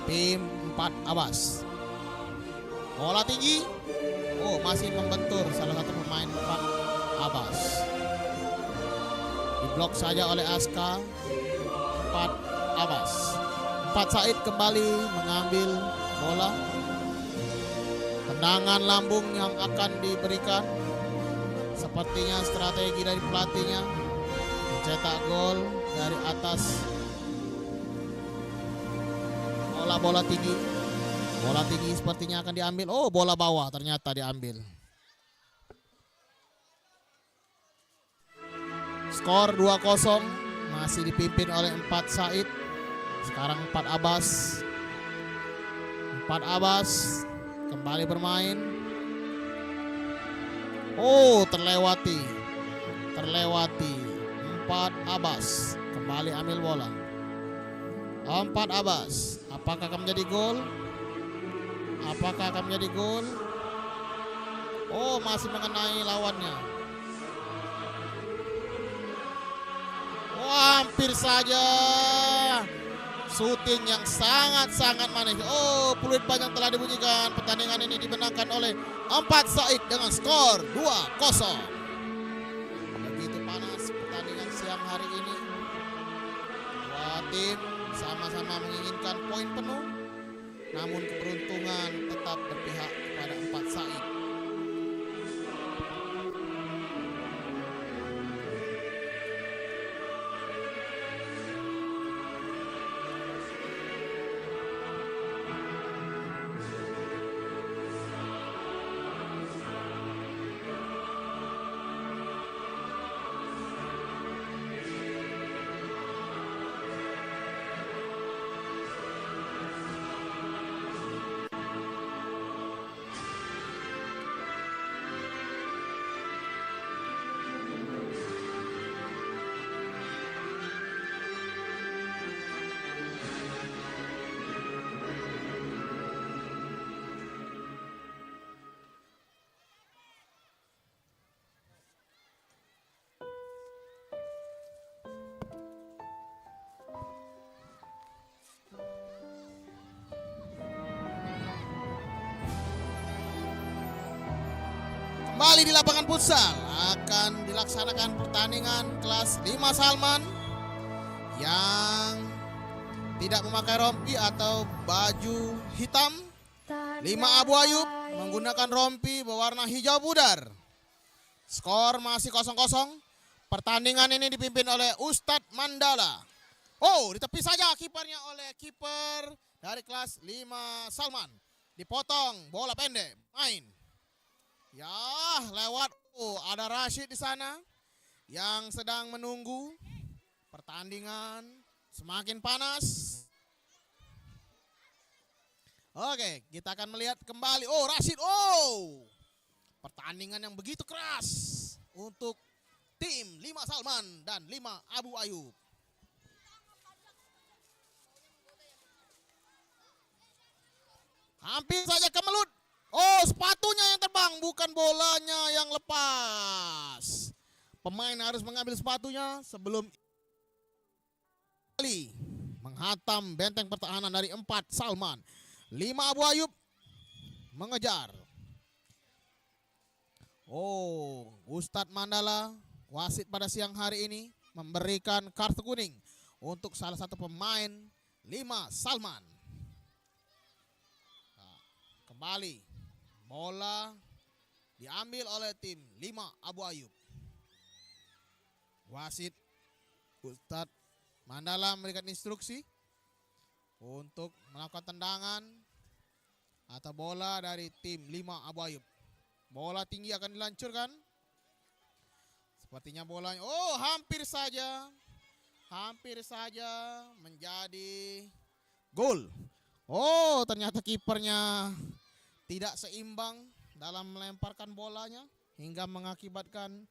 tim 4 Abbas. Bola tinggi. Oh, masih membentur salah satu pemain 4 Abbas. Diblok saja oleh Aska. 4 Abbas. 4 Said kembali mengambil bola. Tendangan lambung yang akan diberikan. Sepertinya strategi dari pelatihnya mencetak gol dari atas. Bola tinggi. Bola tinggi sepertinya akan diambil. Oh, bola bawah ternyata diambil. Skor 2-0 masih dipimpin oleh 4 Said. Sekarang 4 Abbas. 4 Abbas kembali bermain. Oh, terlewati. 4 Abbas kembali ambil bola. 4 Abbas. Apakah akan menjadi gol? Oh, masih mengenai lawannya. Oh, hampir saja. Shooting yang sangat-sangat manis. Oh, peluit panjang telah dibunyikan. Pertandingan ini dimenangkan oleh 4 Said dengan skor 2-0. Begitu panas pertandingan siang hari ini. Dua tim sama-sama menginginkan poin penuh. Namun keberuntungan tetap berpihak kepada 4 Said. Kembali di lapangan futsal akan dilaksanakan pertandingan kelas 5 Salman yang tidak memakai rompi atau baju hitam. 5 Abu Ayub menggunakan rompi berwarna hijau pudar. Skor masih 0-0. Pertandingan ini dipimpin oleh Ustadz Mandala. Oh, di tepi saja kipernya oleh kiper dari kelas 5 Salman. Dipotong bola pendek, main. Ya, lewat. Oh, ada Rashid di sana yang sedang menunggu. Pertandingan semakin panas. Oke, kita akan melihat kembali. Oh, Rashid. Oh, pertandingan yang begitu keras untuk tim 5 Salman dan 5 Abu Ayub. Hampir saja kemelut. Oh, sepatunya yang terbang, bukan bolanya yang lepas. Pemain harus mengambil sepatunya sebelum kali menghantam benteng pertahanan dari 4 Salman. 5 Abu Ayub mengejar. Oh, Ustadz Mandala, wasit pada siang hari ini memberikan kartu kuning untuk salah satu pemain 5 Salman. Nah, kembali. Bola diambil oleh tim 5 Abu Ayub. Wasit Ustadz Mandala memberikan instruksi untuk melakukan tendangan atau bola dari tim 5 Abu Ayub. Bola tinggi akan dilancurkan. Sepertinya bolanya, oh, hampir saja menjadi gol. Oh, ternyata kipernya tidak seimbang dalam melemparkan bolanya hingga mengakibatkan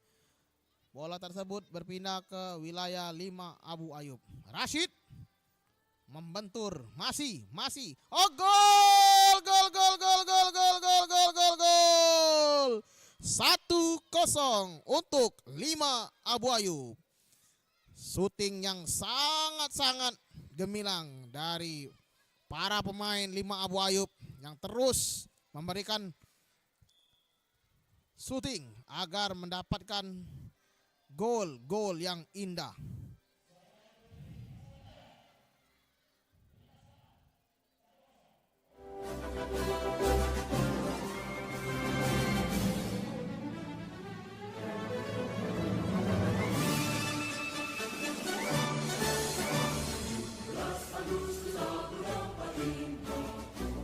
Bola tersebut berpindah ke wilayah 5 Abu Ayub. Rashid membentur, masih. Oh, gol! 1-0 untuk 5 Abu Ayub. Syuting yang sangat-sangat gemilang dari para pemain 5 Abu Ayub yang terus memberikan syuting agar mendapatkan gol-gol yang indah.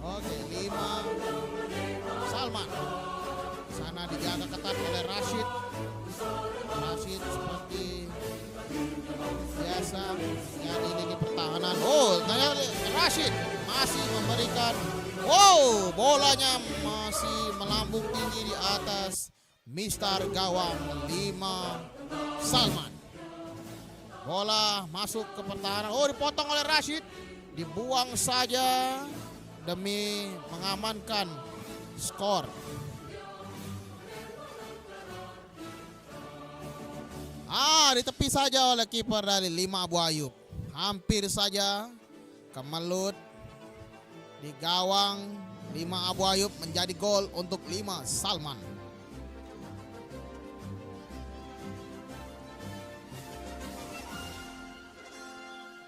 Oke, 5 Salman. Sana dijaga ketat oleh Rashid. Rashid seperti biasa jadi lini pertahanan. Oh, ternyata Rashid masih memberikan. Oh, bolanya masih melambung tinggi di atas Mister Gawang 5 Salman. Bola masuk ke pertahanan. Oh, dipotong oleh Rashid. Dibuang saja demi mengamankan skor. Ditepi saja oleh kiper dari 5 Abu Ayub. Hampir saja kemelut di gawang 5 Abu Ayub, menjadi gol untuk 5 Salman.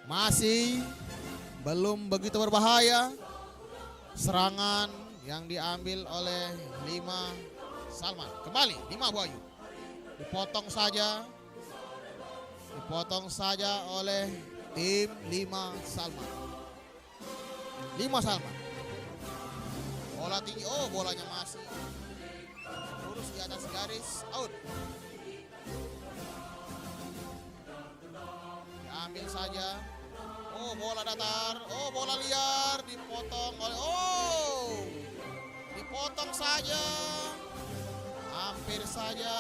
Masih belum begitu berbahaya serangan yang diambil oleh 5 Salman. Kembali 5 Abu Ayub. Dipotong saja oleh tim 5 Salman. 5 Salman. Bola tinggi. Oh, bolanya masih lurus di atas garis out. Diambil saja. Oh, bola datar. Oh, bola liar. Dipotong oleh. Oh, dipotong saja. Hampir saja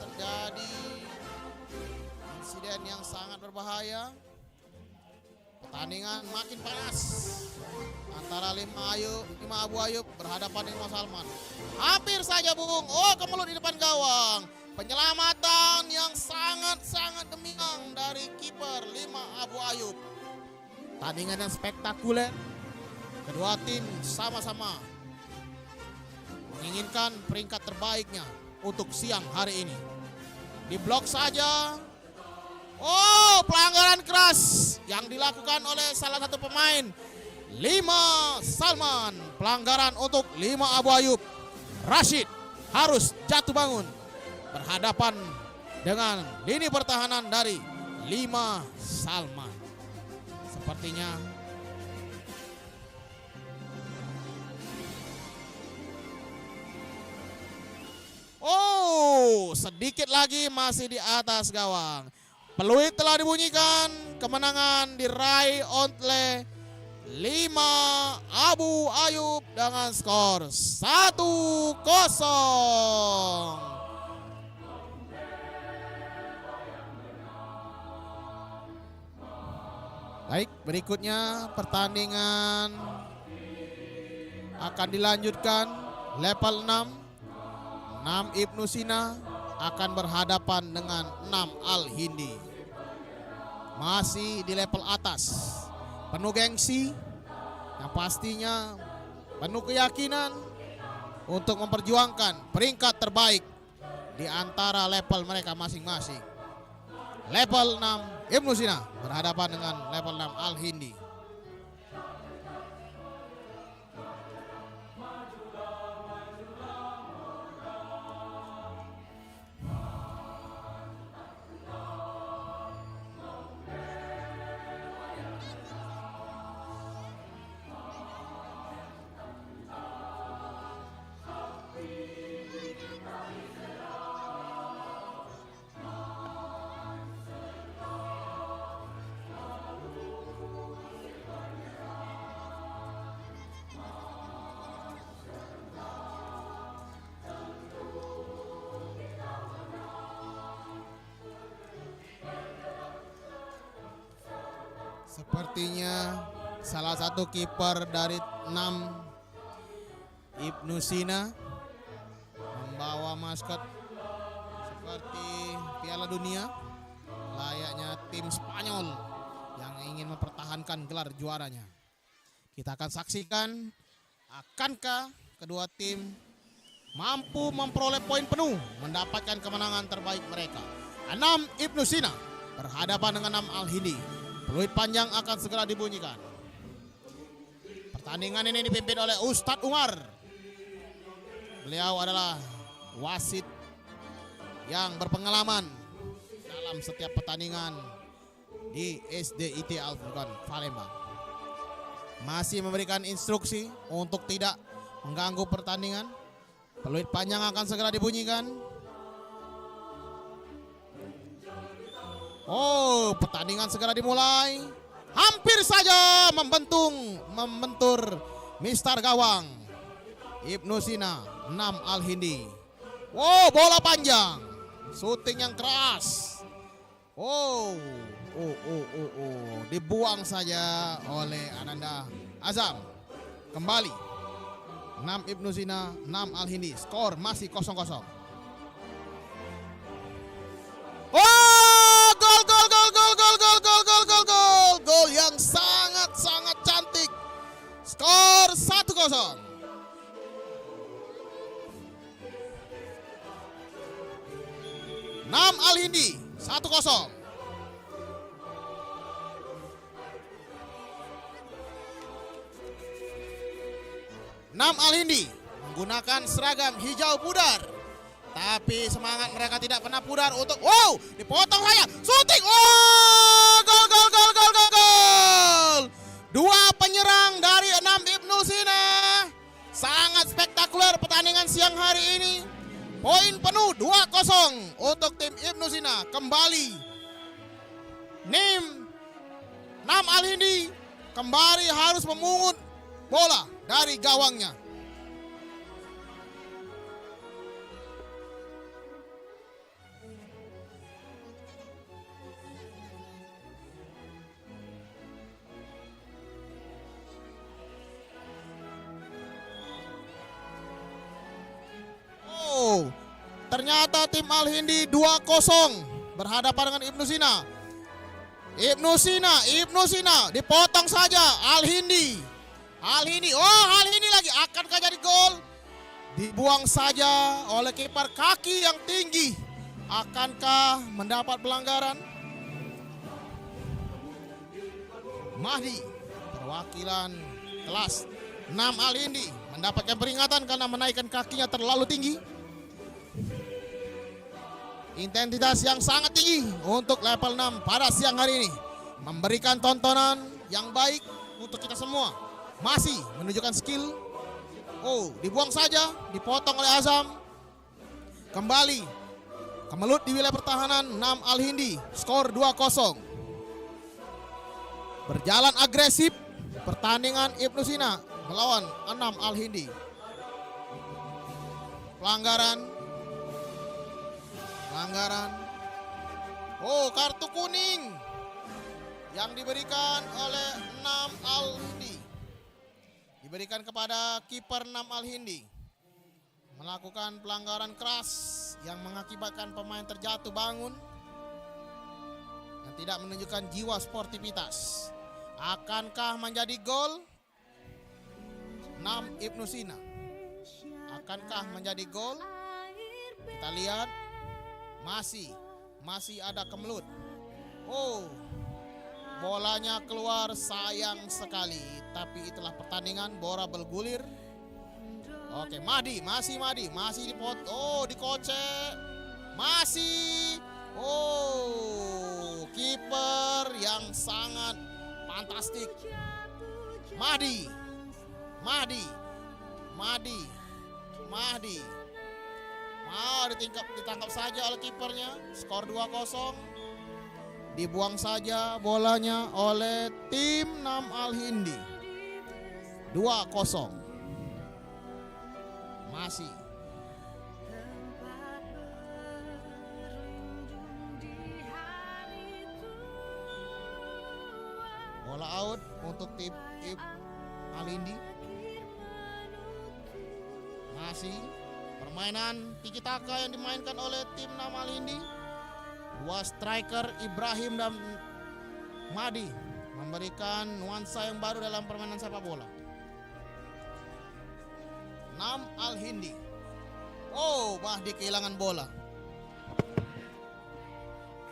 terjadi insiden yang sangat berbahaya. Pertandingan makin panas antara 5 Abu Ayub berhadapan dengan 5 Salman. Hampir saja Bung. Oh, kemelut di depan gawang. Penyelamatan yang sangat-sangat gemilang dari kiper 5 Abu Ayub. Pertandingan yang spektakuler. Kedua tim sama-sama menginginkan peringkat terbaiknya untuk siang hari ini. Diblok saja. Oh, pelanggaran keras yang dilakukan oleh salah satu pemain 5 Salman. Pelanggaran untuk 5 Abu Ayub. Rashid harus jatuh bangun berhadapan dengan lini pertahanan dari 5 Salman. Sepertinya sedikit lagi masih di atas gawang. Peluit telah dibunyikan, kemenangan diraih oleh 5 Abu Ayub dengan skor 1-0. Baik, berikutnya pertandingan akan dilanjutkan level 6. 6 Ibnu Sina akan berhadapan dengan 6 Al Hindi. Masih di level atas, penuh gengsi, yang pastinya penuh keyakinan untuk memperjuangkan peringkat terbaik di antara level mereka masing-masing. Level 6 Ibnu Sina berhadapan dengan level 6 Al Hindi. Sepertinya salah satu kiper dari 6 Ibnu Sina membawa maskot seperti Piala Dunia layaknya tim Spanyol yang ingin mempertahankan gelar juaranya. Kita akan saksikan akankah kedua tim mampu memperoleh poin penuh mendapatkan kemenangan terbaik mereka. 6 Ibnu Sina berhadapan dengan 6 Al-Hindi. Peluit panjang akan segera dibunyikan. Pertandingan ini dipimpin oleh Ustadz Umar. Beliau adalah wasit yang berpengalaman dalam setiap pertandingan di SDIT Al-Furqan Palembang. Masih memberikan instruksi untuk tidak mengganggu pertandingan. Peluit panjang akan segera dibunyikan. Oh, pertandingan segera dimulai. Hampir saja membentur Mister Gawang Ibnu Sina 6 Al-Hindi. Wow, bola panjang. Shooting yang keras. Oh. Dibuang saja oleh Ananda Azam. Kembali 6 Ibnu Sina, 6 Al-Hindi. Skor masih 0-0. Oh, gol. Gol yang sangat cantik. Skor 1-0. Nam Al-Hindi 1-0. Nam Al-Hindi menggunakan seragam hijau pudar. Tapi semangat mereka tidak pernah pudar untuk wow, dipotong saya. Shooting. Oh, gol. Dua penyerang dari 6 Ibnu Sina. Sangat spektakuler pertandingan siang hari ini. Poin penuh 2-0 untuk tim Ibnu Sina. Kembali Nim 6 Al-Hindi kembali harus memungut bola dari gawangnya. Oh, ternyata tim Al-Hindi 2-0 berhadapan dengan Ibnu Sina. Ibnu Sina dipotong saja Al-Hindi. Oh, Al-Hindi lagi akankah jadi gol? Dibuang saja oleh kiper kaki yang tinggi. Akankah mendapat pelanggaran? Mahdi, perwakilan kelas 6 Al-Hindi mendapatkan peringatan karena menaikkan kakinya terlalu tinggi. Intensitas yang sangat tinggi untuk level 6 pada siang hari ini. Memberikan tontonan yang baik untuk kita semua. Masih menunjukkan skill. Oh, dibuang saja, dipotong oleh Azam. Kembali kemelut di wilayah pertahanan 6 Al-Hindi. Skor 2-0. Berjalan agresif pertandingan Ibnu Sina melawan 6 Al-Hindi. Pelanggaran. Oh, kartu kuning yang diberikan oleh 6 Al-Hindi. Diberikan kepada kiper 6 Al-Hindi. Melakukan pelanggaran keras yang mengakibatkan pemain terjatuh bangun. Yang tidak menunjukkan jiwa sportivitas. Akankah menjadi gol? 6 Ibnu Sina. Akankah menjadi gol? Kita lihat. Masih ada kemelut. Oh, bolanya keluar, sayang sekali. Tapi itulah pertandingan, bola bergulir. Oke, masih dipotong. Oh, dikocek. Masih. Oh, kiper yang sangat fantastik. Mahdi. Ditangkap saja oleh kipernya. Skor 2-0. Dibuang saja bolanya oleh tim 6 Al-Hindi. 2-0. Masih. Bola out untuk tim Alindi. Masih permainan tiki taka yang dimainkan oleh tim Nam Alindi. Dua striker Ibrahim dan Madi memberikan nuansa yang baru dalam permainan sepak bola. Nam Al-Hindi. Oh, Mahdi kehilangan bola.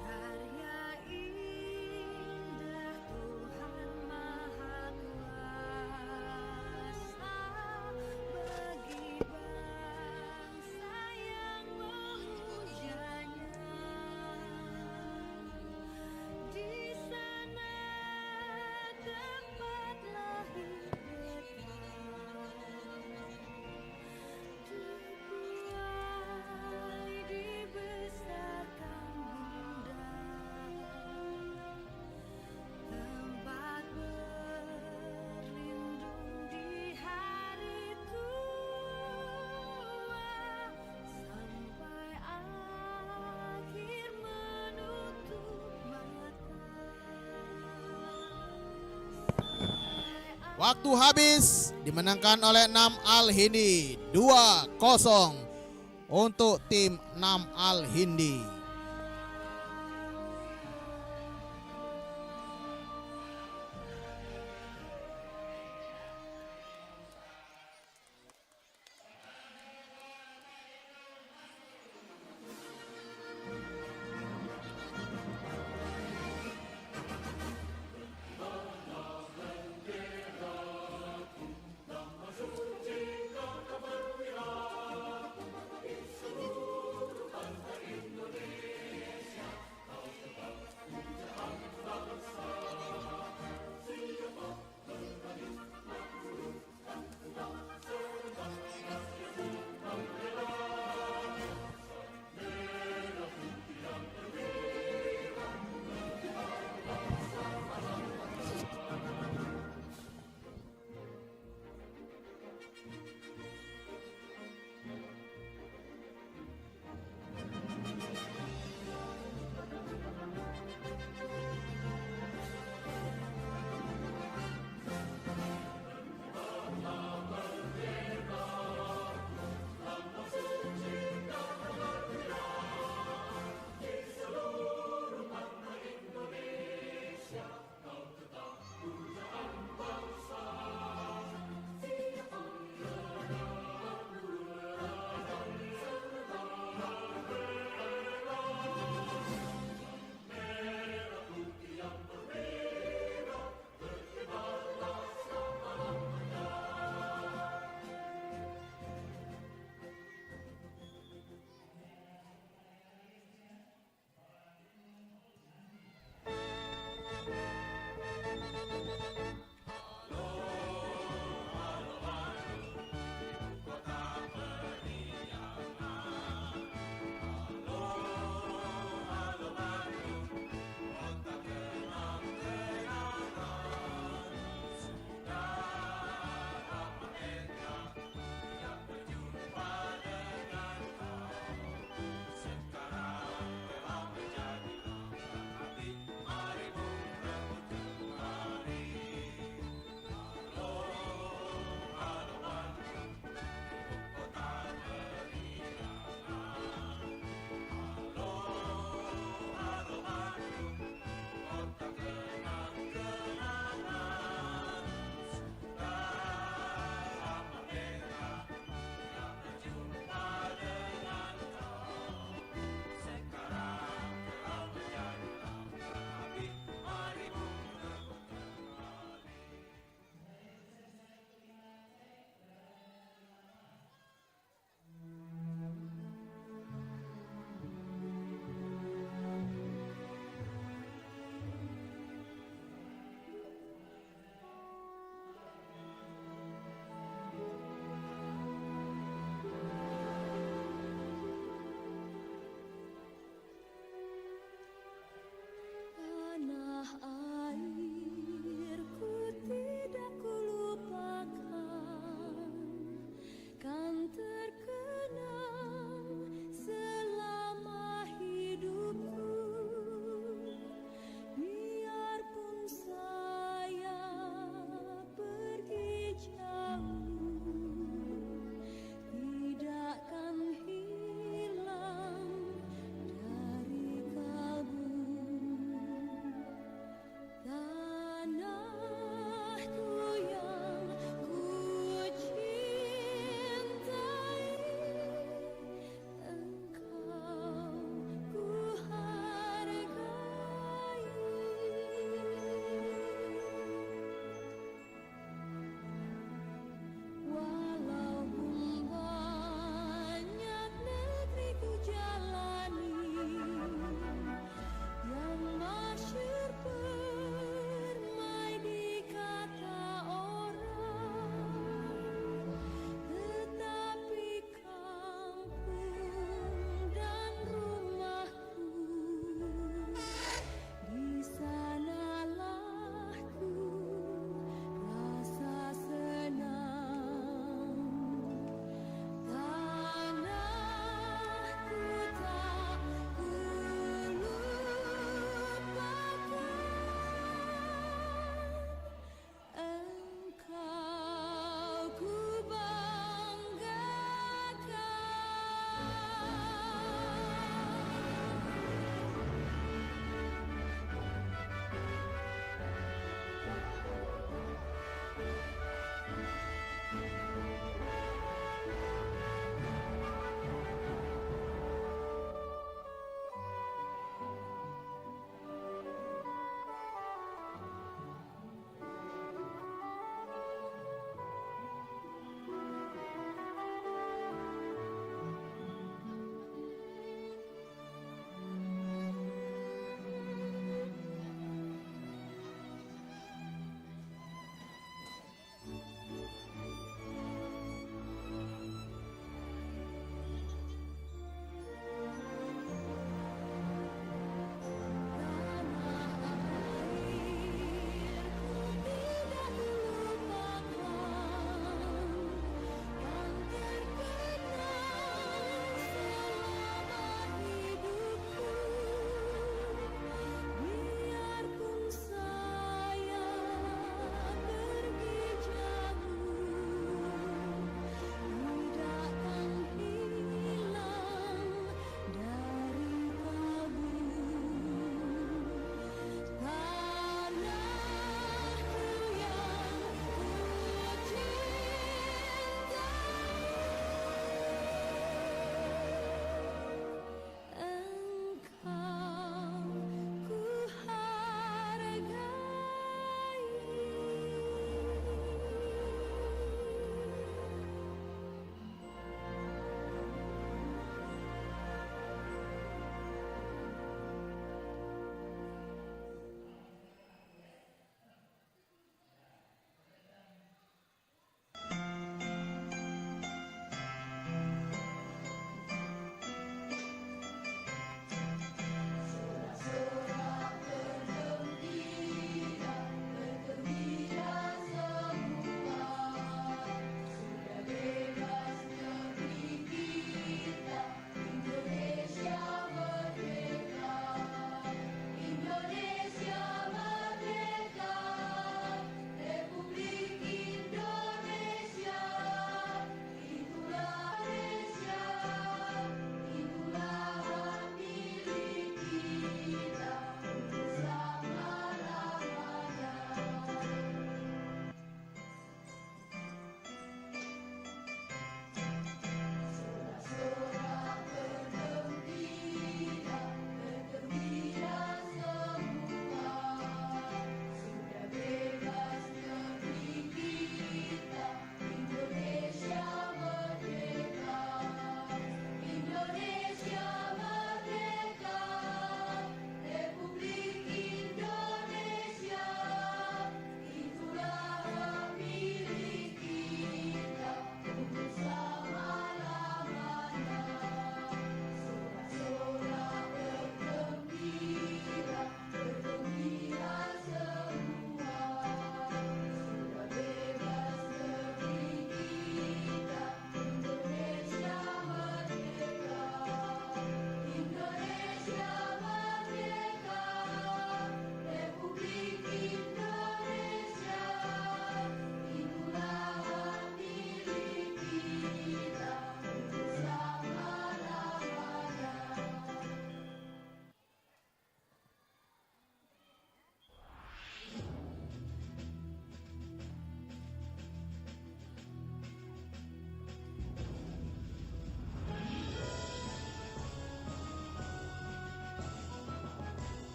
Karya indah Tuhan Maha Kuasa bagi bangsa yang memujanya. Di sana tempat lahir Beta, dibuai dibesarkan Bunda, tempat berlindung di hari tua, sampai akhir menutup mata. Waktu habis dimenangkan oleh Nam Al-Hindi 2-0 untuk tim Nam Al-Hindi.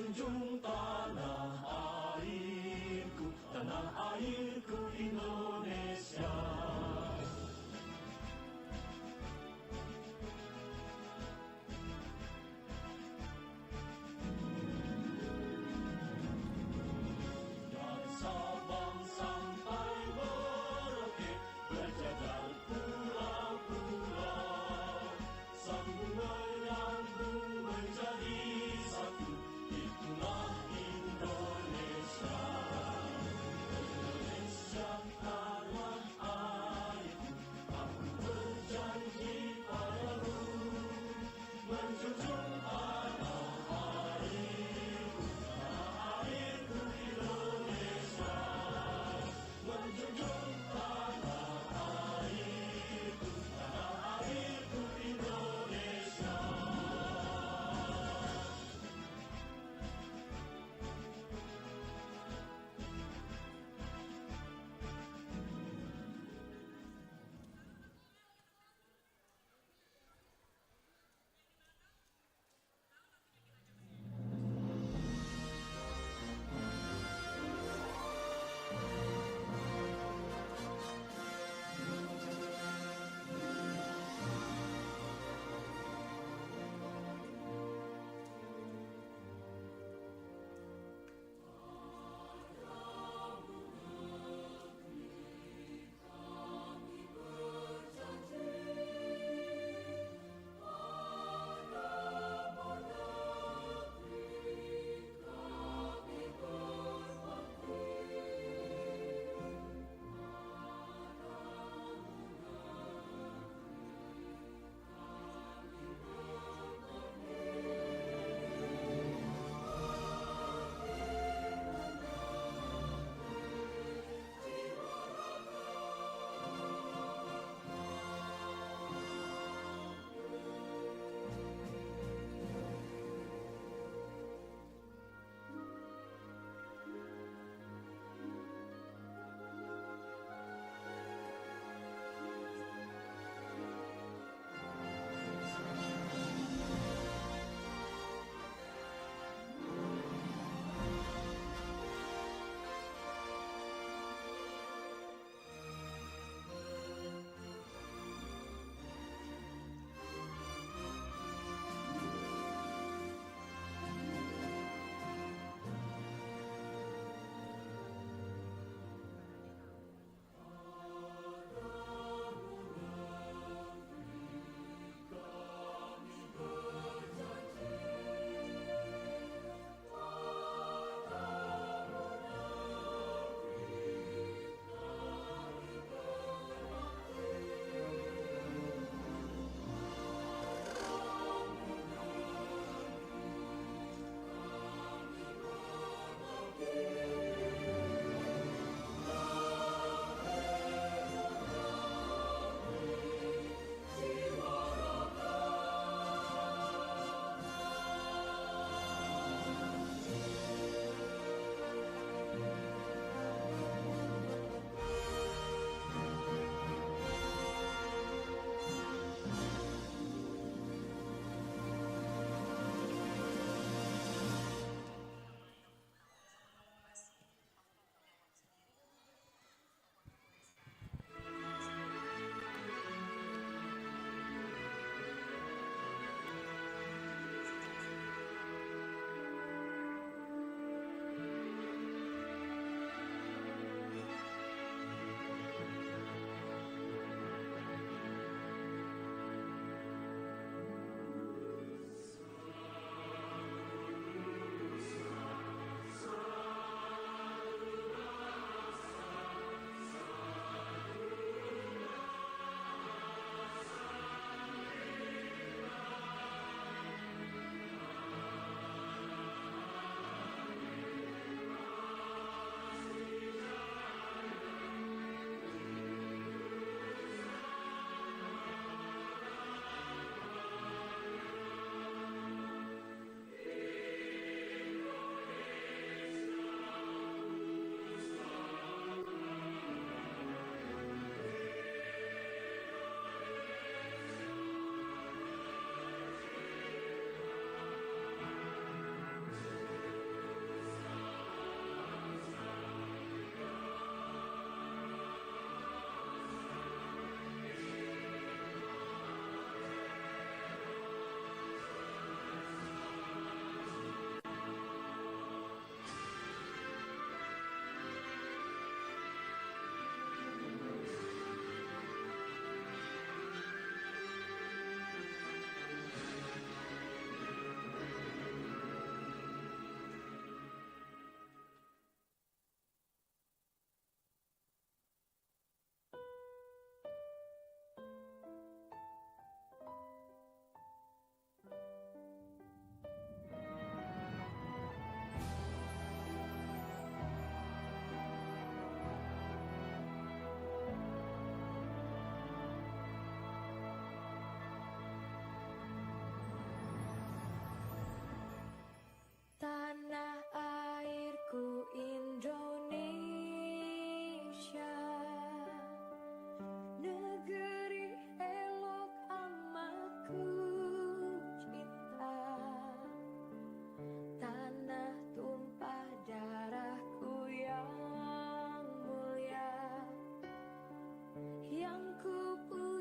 menjunjung tanah airku Indonesia. Dari Sabang sampai Merauke, berjajar pulau-pulau, sambung menyambung menjadi satu, itulah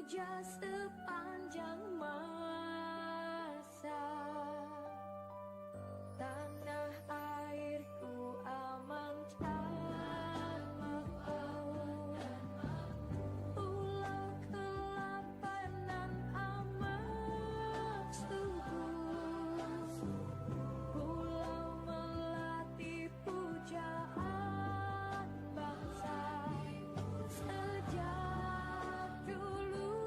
puja sepanjang masa. Tanah airku aman dan makmur, pulau kelapa nan amat subur, pulau melati pujaan bangsa. Sejak dulu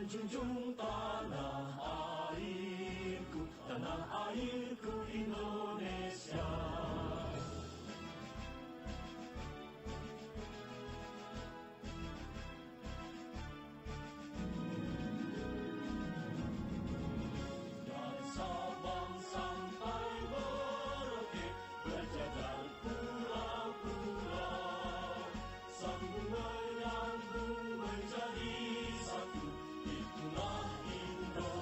menjunjung tanah airku Indonesia. Dari Sabang sampai Merauke, berjajar pulau-pulau, sambung menyambung menjadi satu, itulah Indonesia.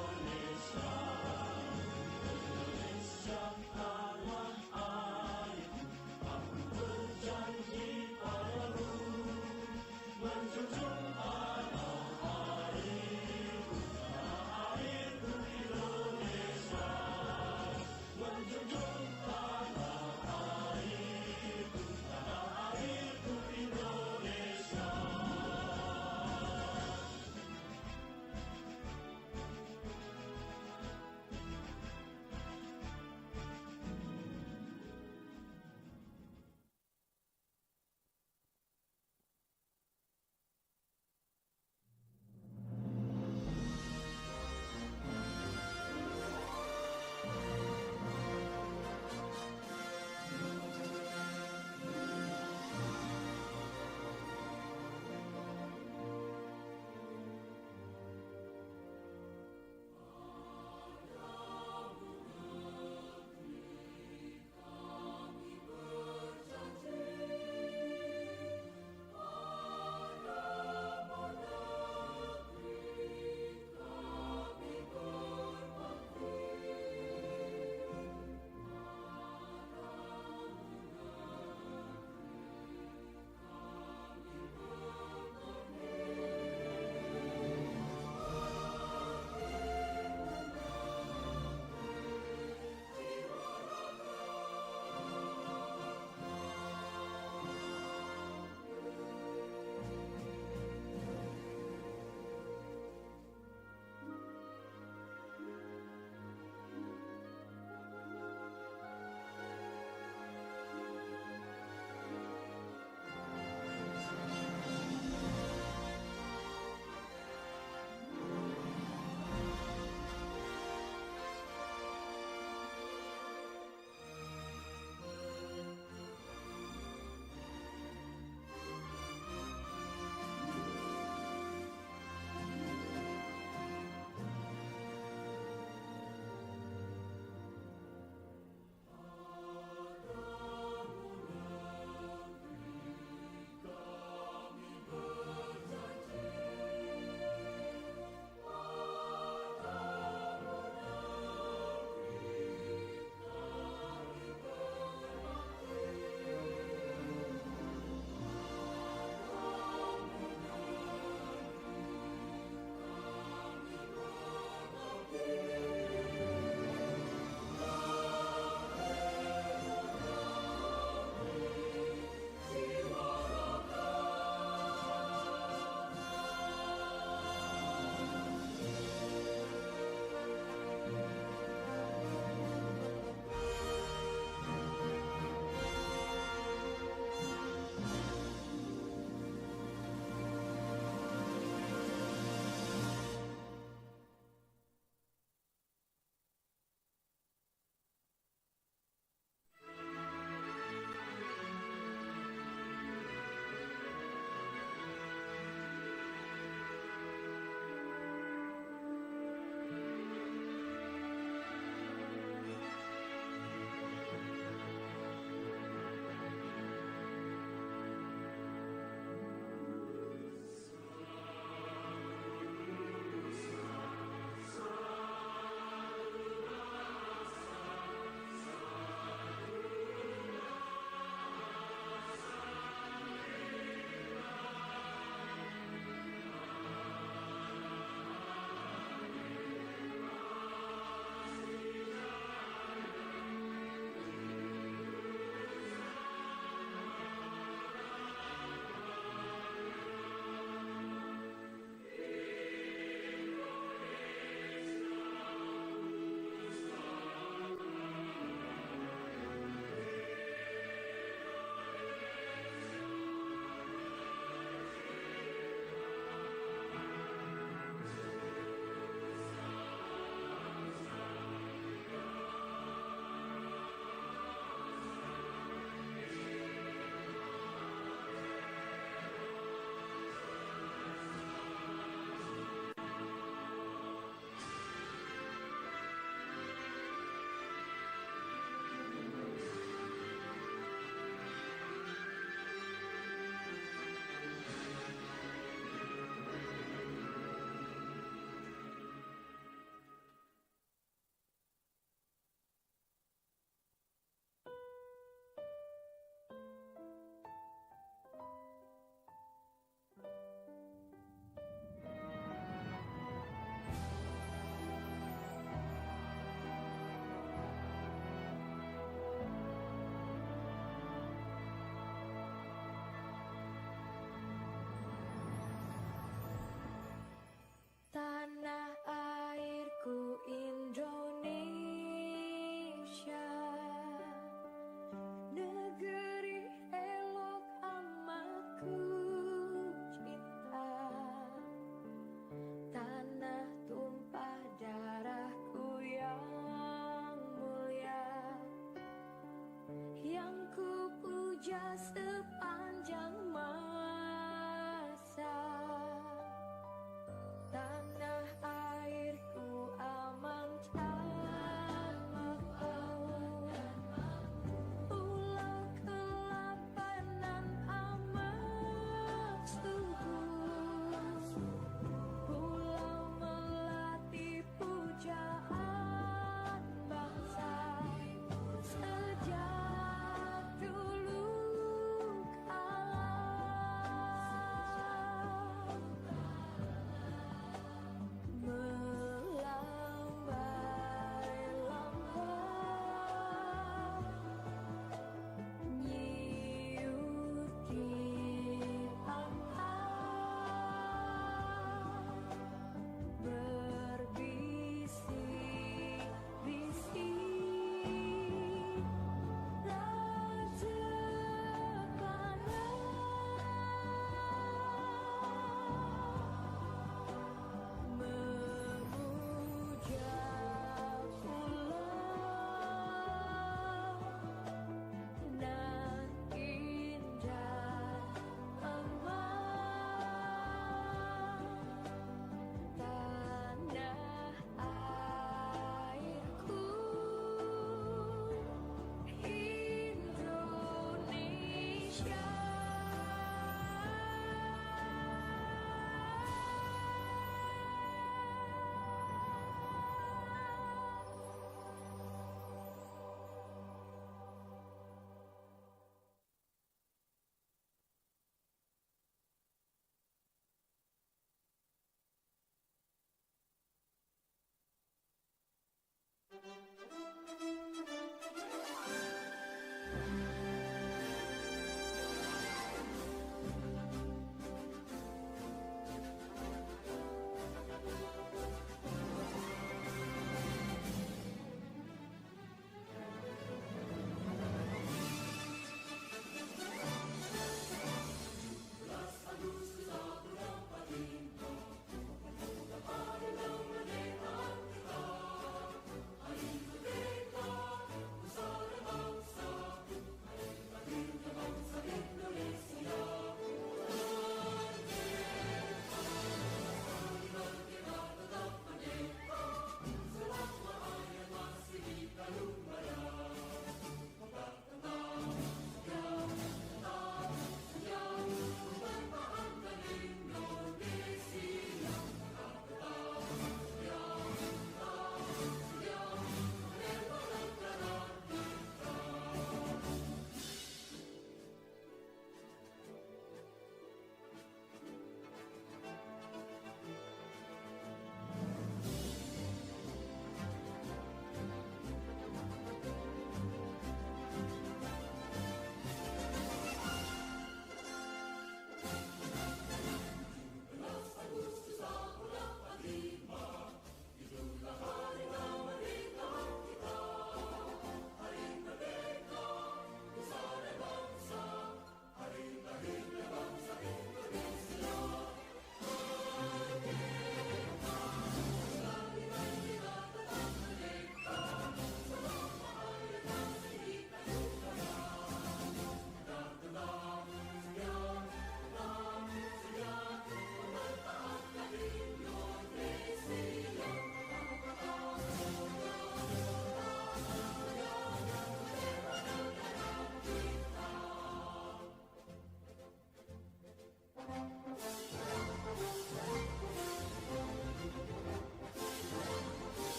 tanah